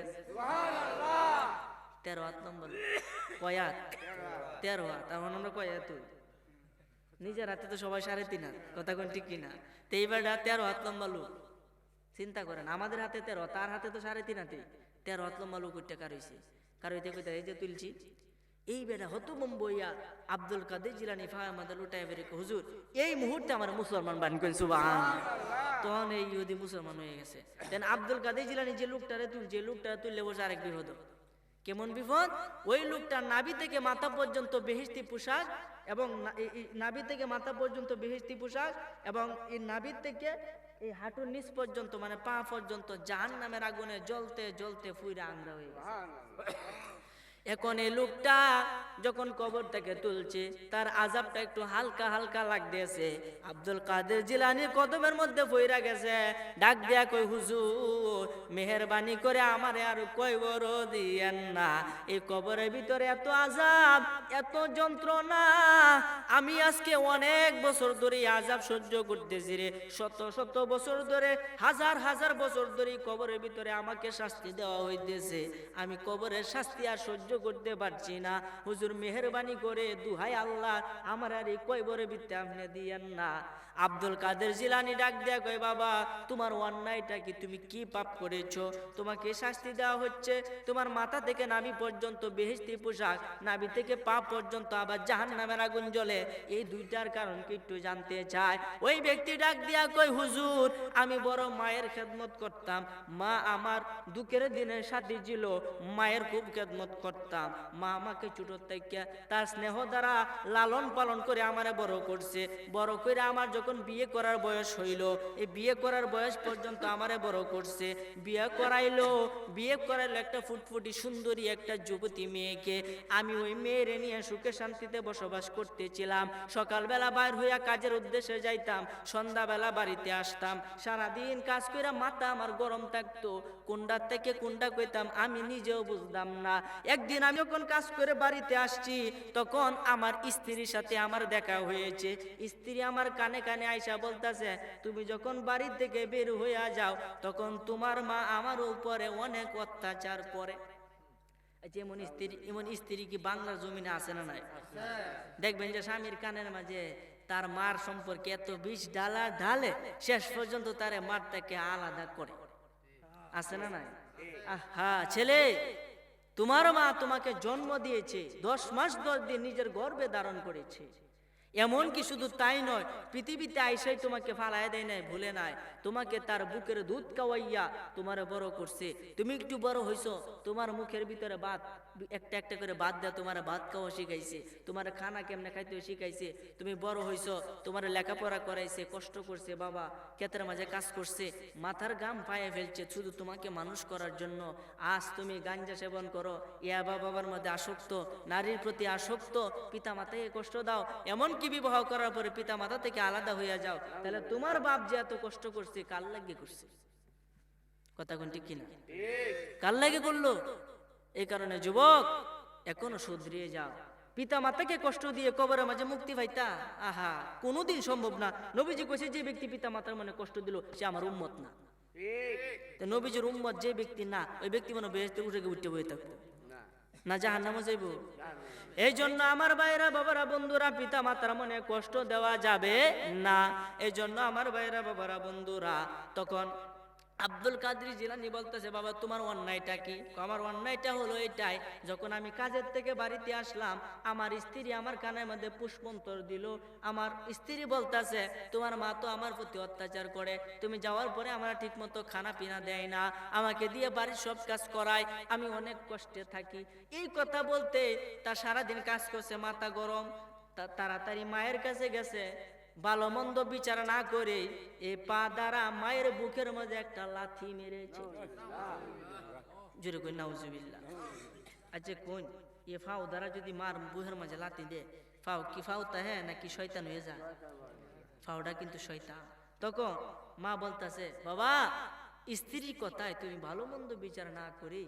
13 হাত লম্বা লোক, কয়াত 13 হাত, এখন আমরা কয়াত নিজের হাতে তো সবাই 3.5 হাত, কথা কোন ঠিক কিনা? তো এইবারটা 13 হাত লম্বা লোক, চিন্তা করেন আমাদের হাতে 13, তার হাতে তো 3.5 হাতে, 13 হাত লম্বা লোক উঠে কার হইছে, কার হইতে কইতে এই যে তুলছি। এই বেটা হতো মুম্বইয়া আব্দুল কাদের জিলানী আমাদের লুটাই বেরে হুজুর এই মুহূর্তে আমার মুসলমান বান করেন, সুবহানাল্লাহ। তখন এই ইহুদি মুসলমান হয়ে গেছে। দেন আব্দুল কাদের জিলানী যে লোকটারে তুললে বসে আরেক বিপদ। কেমন বিপদ? ওই লোকটা নাভি থেকে মাথা পর্যন্ত বেহেশতি পোশাক, এবং নাভি থেকে মাথা পর্যন্ত বেহেশতি পোশাক, এবং এই নাভি থেকে এই হাঁটুর নিচ পর্যন্ত মানে পা পর্যন্ত জাহান্নামের আগুনে জ্বলতে জ্বলতে ফুইরা আংরা হয়ে গেছে। এখন এই লোকটা যখন কবর থেকে তুলছে তার আযাবটা একটু হালকা হালকা লাগতেছে। আব্দুল কাদের জিলানীর কদমের মধ্যে পইরা গেছে, ডাক দিয়া কই হুজুর মেহেরবানি করে আমারে আর কয়বর দিয়েন না, এই কবরের ভিতরে এত আযাব এত যন্ত্রণা, আমি আজকে অনেক বছর ধরে আযাব সহ্য করতেছি রে, শত শত বছর ধরে হাজার হাজার বছর ধরে কবরের ভিতরে আমাকে শাস্তি দেওয়া হইতেছে, আমি কবরের শাস্তি আর সহ্য করতে পারছি না, হুজুর মেহেরবানি করে দুহাই আল্লাহ আমার আর এই কয়বরের ভিতরে আপনি দিয়েন না। আব্দুল কাদের জিলানী ডাক দেয়া কয় বাবা তোমার অন্যায়টা কি, তুমি কি পাপ করেছো, তোমাকে শাস্তি দেওয়া হচ্ছে, তোমার মাথা থেকে নাভি পর্যন্ত বেহেশতি পোশাক, নাভি থেকে পা পর্যন্ত আবার জাহান্নামের আগুন জ্বলে, এই দুইটার কারণ কি একটু জানতে চায়। ওই ব্যক্তি ডাক দিয়া কয় হুজুর আমি বড় মায়ের খেদমত করতাম, মা আমার দুঃখের দিনের সাথী ছিল, মায়ের খুব খেদমত করতাম, মা আমাকে ছোট থেকে তার স্নেহ দ্বারা লালন পালন করে আমারে বড় করছে, বড় করে আমার যখন বিয়ে করার বয়স হইল, এই বিয়ে করার বয়স পর্যন্ত আমারে বড় করছে, বিয়ে করাইলো একটা ফুটফুটি সুন্দরী একটা যুবতী মেয়েকে, আমি ওই মেয়েরে নিয়ে সুখে শান্তিতে বসবাস করতেছিলাম, সকালবেলা বাইর হইয়া কাজের উদ্দেশ্যে যাইতাম, সন্ধ্যাবেলা বাড়িতে আসতাম, সারাদিন কাজ করে মাথা আমার গরম থাকতো, কোনটা থেকে কোনটা কইতাম আমি নিজেও বুঝতাম না। একদিন আমি যখন কাজ করে বাড়িতে আসছি তখন আমার স্ত্রীর সাথে আমার দেখা হয়েছে, স্ত্রী আমার কানে কানে আইসা বলতাছে তুমি যখন বাড়ি থেকে বের হইয়া যাও তখন তোমার মা আমার উপরে অনেক অত্যাচার করে। যেমন স্ত্রী এমন স্ত্রী কি বাংলার জমিনে আছে না নাই? দেখবেন যে স্বামীর কানের মাঝে তার মার সম্পর্কে এত বিষ ঢালে শেষ পর্যন্ত তারে মার থেকে আলাদা করে। আছে না নাই? আহা ছেলে, তোমার মা তোমাকে জন্ম দিয়েছে, 10 মাস 10 দিন নিজের গর্ভে ধারণ করেছে। এমনকি শুধু তাই নয়, পৃথিবীতে আইসাই তোমাকে ফালায় দেয় নাই, ভুলে নাই, তোমাকে তার বুকের দুধ খাওয়াইয়া তোমার বড় করছে। তুমি একটু বড় হইছো, তোমার মুখের ভিতরে ভাত একটা একটা করে ভাত দেয়া তোমার ভাত খাওয়া শিখাইছে, তোমার খানা কেমনে খাইতে শিখাইছে। তুমি বড় হইছো, তোমার লেখাপড়া করাইছে, কষ্ট করছে, বাবা ক্ষেতের মাঝে কাজ করছে, মাথার গাম পায়ে ফেলছে শুধু তোমাকে মানুষ করার জন্য। আজ তুমি গাঞ্জা সেবন করো, ইয়াবা বাবার মধ্যে আসক্ত, নারীর প্রতি আসক্ত, পিতা মাতাকে কষ্ট দাও, এমনকি বিবাহ করার পরে পিতা মাতা থেকে আলাদা হইয়া যাও। তাহলে তোমার বাপ যে এত কষ্ট করছে কার লাগে করছে? কথা কোন ঠিক কিনা? কার লাগে করলো? এই কারণে যুবক এখনো শুধরিয়ে যাও। পিতা মাতাকে কষ্ট দিয়ে কবরের মাঝে মুক্তি পাইতা? আহা, কোনোদিন সম্ভব না। নবীজি কইছে যে ব্যক্তি পিতা মাতার মনে কষ্ট দিল সে আমার উম্মত না। নবীজির উম্মত যে ব্যক্তি না, ওই ব্যক্তি মনে বেহেশতে উঠে বয়ে থাকবো না, জাহান্নামে যাইব। এই জন্য আমার ভাইরা বাবারা বন্ধুরা, পিতা মাতার মনে কষ্ট দেওয়া যাবে না। এই জন্য আমার ভাইরা বাবারা বন্ধুরা, তখন আব্দুল কাদের জিলানী বলতেছে, বাবা তোমার অন্যায়টা কি? আমার অন্যায়টা হলো এটাই, যখন আমি কাজের থেকে বাড়িতে আসলাম, আমার স্ত্রী আমার কানের মধ্যে পুষ্পন্তর দিল। আমার স্ত্রী বলতেছে, তোমার মা তো আমার প্রতি অত্যাচার করে, তুমি যাওয়ার পরে আমার ঠিক মতো খানা পিনা দেয় না, আমাকে দিয়ে বাড়ির সব কাজ করায়, আমি অনেক কষ্টে থাকি। এই কথা বলতে তার সারাদিন কাজ করছে, মাথা গরম, তাড়াতাড়ি মায়ের কাছে গেছে, ভালো মন্দ বিচার না করে এ পা দ্বারা মায়ের বুকের মধ্যে একটা লাথি মেরেছে। জোরে কই নাউজুবিল্লাহ। আচ্ছা কোন এ ফাও দ্বারা যদি মার বুকের মাঝে লাথি দে, ফাও কি ফাওতা হ্যাঁ নাকি শয়তান হয়ে যায়? ফাওটা কিন্তু শয়তান। তখন মা বলতেছে, বাবা স্ত্রীর কথায় তুমি ভালো মন্দ বিচার না করে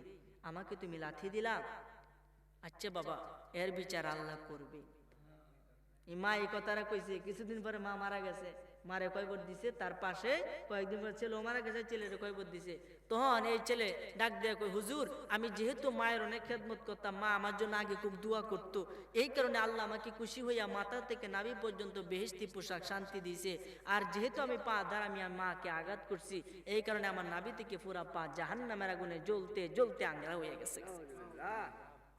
আমাকে তুমি লাথি দিলা, আচ্ছা বাবা এর বিচার আল্লাহ করবে। মা এই কথাটা কইছে, কিছুদিন পরে মা মারা গেছে, মারে কয়বর দিছে, তার পাশে কয়েকদিন পরে ছেলেও মারা গেছে, ছেলের কয়বর দিছে। তখন এই ছেলে ডাক দেয়া কই, হুজুর আমি যেহেতু মায়ের অনেক খেদমত করতাম, মা আমার জন্য আগে খুব দোয়া করতো, এই কারণে আল্লাহ আমাকে খুশি হইয়া মাথা থেকে নাভি পর্যন্ত বেহেশতি পোশাক শান্তি দিয়েছে। আর যেহেতু আমি পা দ্বারা আমি মাকে আঘাত করছি, এই কারণে আমার নাভি থেকে পুরা পা জাহান্নামের আগুনে জ্বলতে জ্বলতে আংরা হয়ে গেছে।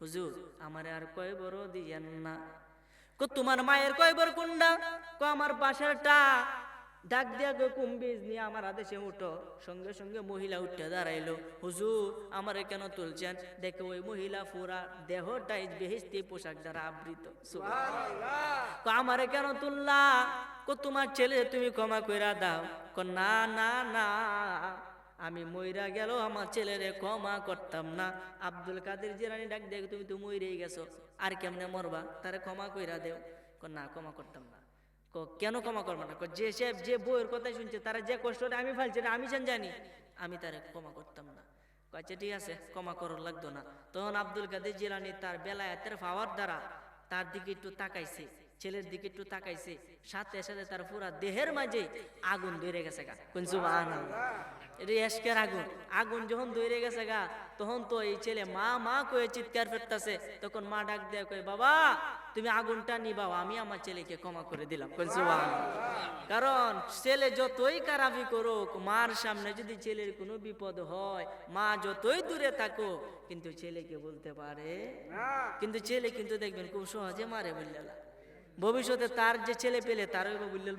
হুজুর আমার আর কয়বর দিয়েন না। তোমার মায়ের কয়বার কুন্ডা? আমার পাশেরটা। ডাক দিয়া গো কুম্বিজ নিয়ে আমার আদেশে উঠো। সঙ্গে সঙ্গে মহিলা উঠে দাঁড়াইলো, হুজুর আমারে কেন তুলছেন? দেখো ওই মহিলা পুরা দেহটাই বেহেশতি পোশাক দ্বারা আবৃত। আমারে কেন তুললা? তোমার ছেলে তুমি ক্ষমা কইরা দাও। না না না, আমি মইরা গেল আমার ছেলেরে ক্ষমা করতাম না। আব্দুল কাদের জিলানী ডাক দেখ, তুমি তো মইরেই গেছো, আর কেমনে মরবা? তারে ক্ষমা কইরা দেও। না ক্ষমা করতাম না। কেন ক্ষমা করবো না? যে সে যে বইয়ের কথাই শুনছে, তারা যে কষ্টটা আমি ফেলছি আমি জানি, আমি তারে ক্ষমা করতাম না। আচ্ছা ঠিক আছে, ক্ষমা করার লাগতো না। তখন আব্দুল কাদের জিলানী তার বেলায়েতের পাওয়ার দ্বারা তার দিকে একটু তাকাইছে, ছেলের দিকে একটু তাকাইছে, সাথে সাথে তার পুরা দেহের মাঝে আগুন ধরে গেছে গা। কোন সুবহানাল্লাহ। এটা এশকের আগুন। আগুন যখন ধরে গেছে গা, তখন তো এই ছেলে মা মা কয়ে চিৎকার ফেরতাছে। তখন মা ডাক দেয়া কয়ে, বাবা তুমি আগুনটা নিবাও, আমি আমার ছেলেকে ক্ষমা করে দিলাম। কোন সুবহানাল্লাহ। কারণ ছেলে যতই খারাপি করুক, মার সামনে যদি ছেলের কোনো বিপদ হয়, মা যতই দূরে থাকো, কিন্তু ছেলেকে বলতে পারে। কিন্তু ছেলে কিন্তু দেখবেন খুব সহজে মারে বললেন। ভবিষ্যতে তার যে ছেলে পেলে তারও বললেন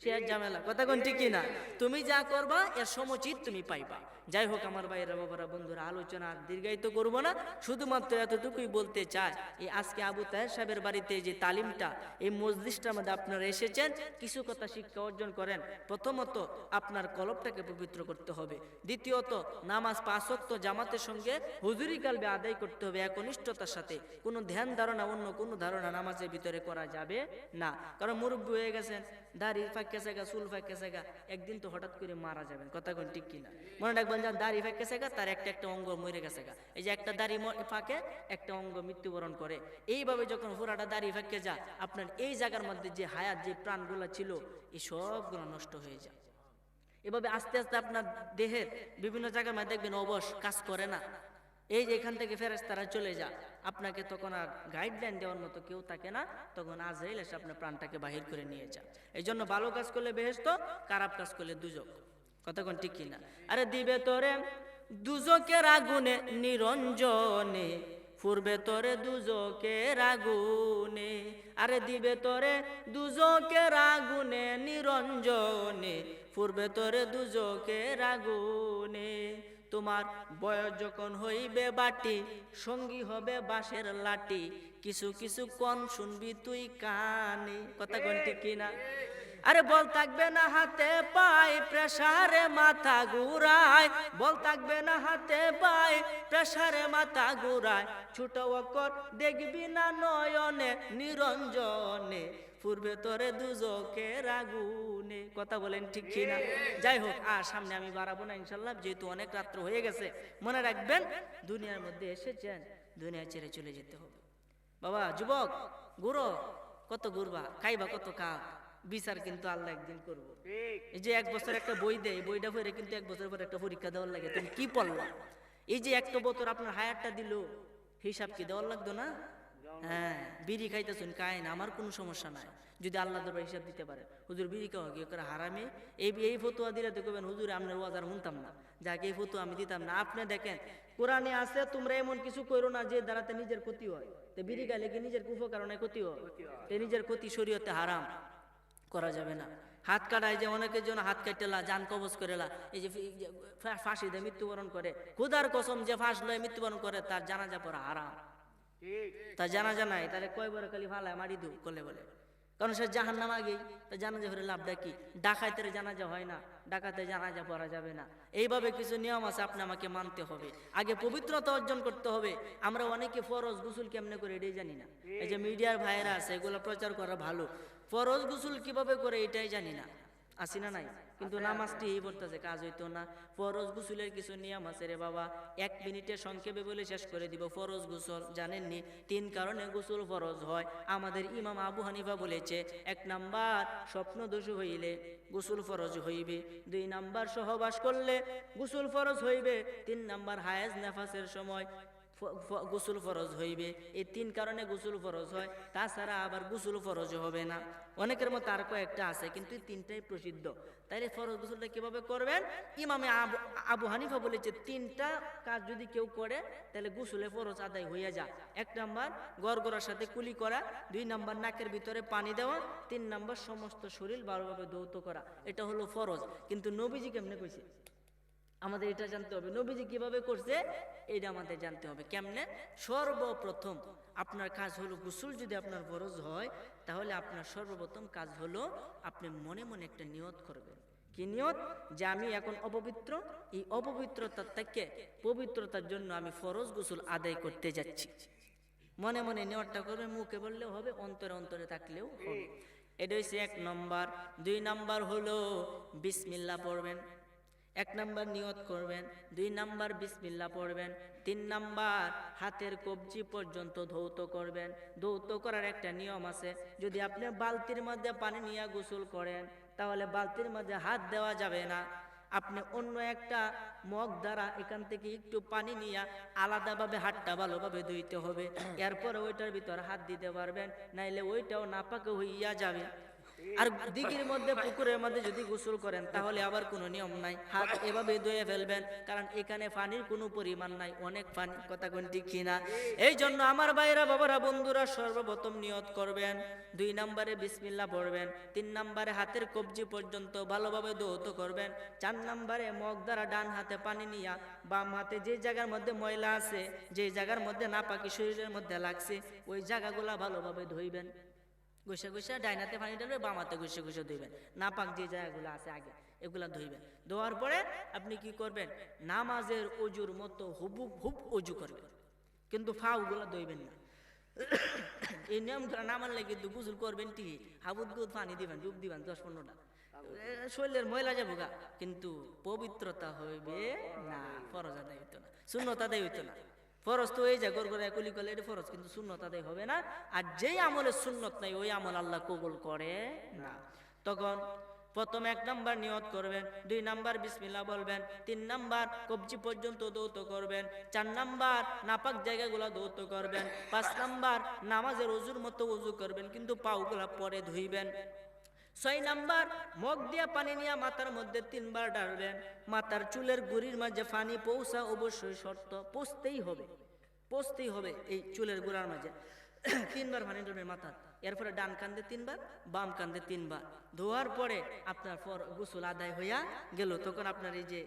সে এক ঝামেলা। কথা কোন ঠিক না? তুমি যা করবা এর সমুচিত তুমি পাইবা। যাই হোক আমার ভাইরা বাবারা বন্ধুরা, আলোচনা দীর্ঘায়িত করবো না, শুধুমাত্র এতটুকুই বলতে চাই, এই আজকে আবু তাহের সাহেবের বাড়িতে যে তালিমটা, এই মজলিসটার মধ্যে আপনারা এসেছেন, কিছু কথা শিক্ষা অর্জন করেন। প্রথমত আপনার কলবটাকে পবিত্র করতে হবে। দ্বিতীয়ত নামাজ 5 ওয়াক্ত জামাতের সঙ্গে হুজুরি কালবে আদায় করতে হবে একনিষ্ঠতার সাথে। কোনো ধ্যান ধারণা অন্য কোনো ধারণা নামাজের ভিতরে করা যাবে না। কারণ মুরব্বী হয়ে গেছেন, দাড়ি ফাঁকেছে গা, চুল ফাঁকেছে গা, একদিন তো হঠাৎ করে মারা যাবেন। কথা কোন ঠিক কিনা? মনে রাখবেন, যার দাড়ি ফাঁকেছে গা তার একটা একটা অঙ্গ মরে গেছে গা। এই যে একটা দাড়ি ফাঁকে একটা অঙ্গ মৃত্যুবরণ করে। এইভাবে যখন পুরাটা দাড়ি ফাঁকে যা, আপনার এই জায়গার মধ্যে যে হায়াত, যে প্রাণগুলো ছিল, এই সবগুলো নষ্ট হয়ে যায়। এভাবে আস্তে আস্তে আপনার দেহের বিভিন্ন জায়গার মধ্যে দেখবেন অবশ কাজ করে না। এই যে এখান থেকে ফেরেশতারা চলে যা, আপনাকে তখন আর গাইডলাইন দেওয়ার মতো কেউ থাকে না, তখন আজরাইল এসে আপনার প্রাণটাকে বাহির করে নিয়ে যা। এই জন্য ভালো কাজ করলে বেহেশত, খারাপ কাজ করলে দুজক। কথা কোন ঠিক কিনা? আরে দিবে তোরে দুজকের আগুনে নিরঞ্জনে, ফুরবে তোরে দুজকের আগুনে। আরে দিবে তোরে দুজকের আগুনে নিরঞ্জনে, ফুরবে তোরে দুজকের আগুনে। তোমার বয়স যখন হইবে বাটি, সঙ্গী হবে বাঁশের লাঠি, কিছু কিছু কন শুনবি তুই কানে। কথা কোন ঠিক কিনা? আরে বল থাকবে না হাতে পায়, প্রেসারে মাথা ঘুরায়, বল থাকবে না হাতে পায়, প্রেসারে মাথা ঘুরায়, ছোট অকর দেখবি না নয়নে নিরঞ্জনে, পূর্বে তোরে দুজকের আগুনে। কথা বলেন ঠিক কিনা? যাই হোক, আর সামনে আমি বাড়াবো না ইনশাল্লাহ, যেহেতু অনেক রাত্র হয়ে গেছে। মনে রাখবেন, দুনিয়ার মধ্যে এসেছেন, দুনিয়া ছেড়ে চলে যেতে হবে। বাবা যুবক, ঘুরো, কত ঘুরবা, খাইবা কত খা, বিচার কিন্তু আল্লাহ একদিন করবো। এই যে 1 বছর একটা বই দেয়, বইটা পড়ে কিন্তু 1 বছর পর একটা পরীক্ষা দেওয়ার লাগে, তুমি কি পড়লা। এই যে 1 বছর আপনার হায়ারটা দিল, হিসাব কি দেওয়ার লাগতো না? হ্যাঁ, বিড়ি খাইতেছেন খায় না, আমার কোনো সমস্যা নাই, যদি আল্লাহ দরবার হিসাব দিতে পারে। হুজুর বিড়ি খাওয়া কি করে হারামে, এই ফতুয়া দিলে তো কবেন হুজুর আপনার ওয়াজার শুনতাম না, যাকে এই ফতুয়া আমি দিতাম না। আপনি দেখেন কোরআনে আছে, তোমরা এমন কিছু করো না যে দ্বারাতে নিজের ক্ষতি হয়। তো বিড়ি খাইলে কি নিজের উপকারণে ক্ষতি হয়? নিজের ক্ষতি শরীয়তে হারাম, করা যাবে না। হাত কাটায় যে অনেকের জন্য হাত কাটতেলা, জান কবজ করেলা, এই যে ফাঁসি দিয়ে মৃত্যুবরণ করে, খুদার কসম যে ফাঁস লয়ে মৃত্যুবরণ করে তার জানাজা পড়া হারাম। তার জানাজা নাই, তাহলে কয়বার খালি ফালায় মারি দু করলে বলে, কারণ সে জাহান্নাম আগেই, তা জানাজা করে লাভটা কি? ডাকাতের জানাজা হয় না, ডাকাতে জানাজা পড়া যাবে না। এইভাবে কিছু নিয়ম আছে, আপনি আমাকে মানতে হবে। আগে পবিত্রতা অর্জন করতে হবে। আমরা অনেকে ফরজ গোসল কেমনে করে এটাই জানি না। এই যে মিডিয়ার ভাইয়েরা আছে, এগুলো প্রচার করা ভালো, ফরজ গোসল কিভাবে করে এটাই জানি না, আসি না নাই, কিন্তু নামাজটি এই পড়তেছে, কাজ হইতো না। ফরজ গোসলের কিছু নিয়ম আছে রে বাবা, 1 মিনিটে সংক্ষেপে বলে শেষ করে দিব। ফরজ গোসল জানেননি? 3 কারণে গোসল ফরজ হয়। আমাদের ইমাম আবু হানিফা বলেছে, 1 নাম্বার স্বপ্নদোষ হইলে গোসল ফরজ হইবে, 2 নাম্বার সহবাস করলে গোসল ফরজ হইবে, 3 নাম্বার হায়েজ নেফাসের সময় গোসল ফরজ হইবে। এই 3 কারণে গোসল ফরজ হয়, তাছাড়া আবার গোসল ফরজ হবে না। অনেকের মতো আর কয়েকটা আছে, কিন্তু এই 3টাই প্রসিদ্ধ। তাইলে ফরজ গোসলটা কিভাবে করবেন? ইমামে আবু হানিফা বলেছে 3টা কাজ যদি কেউ করে তাহলে গোসলে ফরজ আদায় হইয়া যায়। 1 নাম্বার গড়গড়ার সাথে কুলি করা, 2 নাম্বার নাকের ভিতরে পানি দেওয়া, 3 নাম্বার সমস্ত শরীর ভালোভাবে ধৌত করা। এটা হলো ফরজ। কিন্তু নবীজি কেমনে কইছে আমাদের এটা জানতে হবে, নবীজি কিভাবে করছে এটা আমাদের জানতে হবে। কেমনে? সর্বপ্রথম আপনার কাজ হলো, গোসল যদি আপনার ফরজ হয় তাহলে আপনার সর্বপ্রথম কাজ হলো আপনি মনে মনে একটা নিয়ত করবেন। কি নিয়ত? যে আমি এখন অপবিত্র, এই অপবিত্রতার থেকে পবিত্রতার জন্য আমি ফরজ গোসল আদায় করতে যাচ্ছি। মনে মনে নিয়তটা করবেন, মুখে বললেও হবে, অন্তরে অন্তরে থাকলেও হবে। এটা হচ্ছে 1 নম্বর। 2 নাম্বার হলো বিসমিল্লাহ পড়বেন। 1 নাম্বার নিয়ত করবেন, 2 নাম্বার বিসমিল্লাহ পড়বেন, 3 নাম্বার হাতের কবজি পর্যন্ত ধৌত করবেন। ধৌত করার একটা নিয়ম আছে, যদি আপনি বালতির মধ্যে পানি নিয়ে গোসল করেন তাহলে বালতির মধ্যে হাত দেওয়া যাবে না। আপনি অন্য একটা মগ দ্বারা এখান থেকে একটু পানি নিয়ে আলাদাভাবে হাতটা ভালোভাবে ধুইতে হবে। এরপরে ওইটার ভিতর হাত দিতে পারবেন, নাইলে ওইটাও নাপাকে হইয়া যাবে। আর দিঘির মধ্যে, পুকুরের মধ্যে যদি গোসল করেন তাহলে আবার কোনো নিয়ম নাই, হাত এভাবে ধুয়ে ফেলবেন, কারণ এখানে পানির কোনো পরিমাণ নাই, অনেক পানি। কথা কোন ঠিক কিনা? এই জন্য আমার ভাইরা, বাবারা, বন্ধুরা, সর্বপ্রথম নিয়ত করবেন, 2 নম্বরে বিসমিল্লাহ পড়বেন, 3 নম্বরে হাতের কবজি পর্যন্ত ভালোভাবে ধৌত করবেন, 4 নম্বরে মগ দ্বারা ডান হাতে পানি নিয়া বাম হাতে যে জায়গার মধ্যে ময়লা আছে, যে জায়গার মধ্যে নাপাকি শরীরের মধ্যে লাগছে, ওই জায়গাগুলা ভালোভাবে ধুইবেন। ঘষে ঘষে ডাইনাতে পানি ঢালবে, বামাতে ঘষে ঘষে ধুইবেন। নাপাক যে জায়গাগুলো আছে আগে এগুলা ধুইবেন। ধোয়ার পরে আপনি কি করবেন? নামাজের অজুর মতো হুব অজু করবেন, কিন্তু ফাউগুলা ধুইবেন না। এই নিয়মগুলো না মানলে কিন্তু গোসল করবেন ঠিক, হাবুদ গুদ পানি দিবেন, ডুব দিবেন 10-15টা, শরীরের ময়লা যাবো গা, কিন্তু পবিত্রতা হইবে না, ফরজ আদায় হইতো না, সুন্নত আদায় হইতো না। ফরজ তো এই যে গড়গড়ায় কুলি করলে এটা ফরজ, কিন্তু সুন্নত আদায় হবে না। আর যেই আমলের সুন্নত নাই ওই আমল আল্লাহ কবুল করে না। তখন প্রথম 1 নাম্বার নিয়ত করবেন, 2 নাম্বার বিসমিল্লাহ বলবেন, 3 নাম্বার কবজি পর্যন্ত দৌত করবেন, 4 নাম্বার নাপাক জায়গাগুলো দৌত করবেন, 5 নাম্বার নামাজের ওযুর মতো ওযু করবেন কিন্তু পাগুলা পরে ধুইবেন। 6 নাম্বার মুখ দিয়া পানি নিয়ে মাথার মধ্যে 3 বার ঢালবেন। মাথার চুলের গুড়ির মাঝে পানি পৌঁছা অবশ্যই শর্ত, পৌঁছতেই হবে এই চুলের গুড়ার মাঝে 3 বার পানি ঢালবেন মাথার। এরপরে ডান কান্দে 3 বার, বাম কান্দে 3 বার। ধোয়ার পরে আপনার গোসল আদায় হইয়া গেল। তখন আপনার এই যে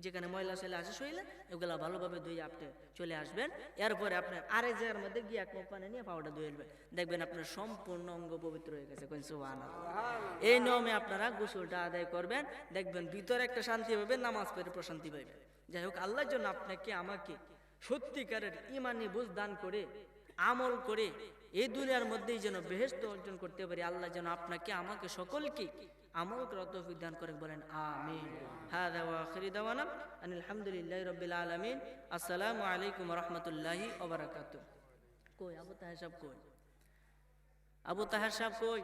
যেখানে ময়লা চলে আসে শরীরে এগুলা ভালোভাবে ধুয়ে আপনি চলে আসবেন। এরপরে আপনার আরেক জায়গার মধ্যে গিয়ে 1 মগ পানি নিয়ে পাউডার ধুয়ে আসবেন, দেখবেন আপনার সম্পূর্ণ অঙ্গ পবিত্র হয়ে গেছে। সুবহানাল্লাহ। এই নিয়মে আপনারা গোসলটা আদায় করবেন, দেখবেন ভিতরে একটা শান্তি পাবেন, নামাজ পড়ে প্রশান্তি পাবেন। যাই হোক, আল্লাহর জন্য আপনাকে আমাকে সত্যিকারের ইমানি বুঝ দান করে আমল করে এই দুনিয়ার মধ্যেই যেন বেহেশত অর্জন করতে পারি। আল্লাহ যেন আপনাকে আমাকে সকলকে আমল করার তৌফিক দান করেন, বলেন আমিন। হাযা ওয়া আখিরু দাওয়ানা আনিল হামদুলিল্লাহি রাব্বিল আলামিন। আসসালামু আলাইকুম ওয়া রাহমাতুল্লাহি ওয়া বারাকাতুহু। কই আবু তাহের সাহেব কই?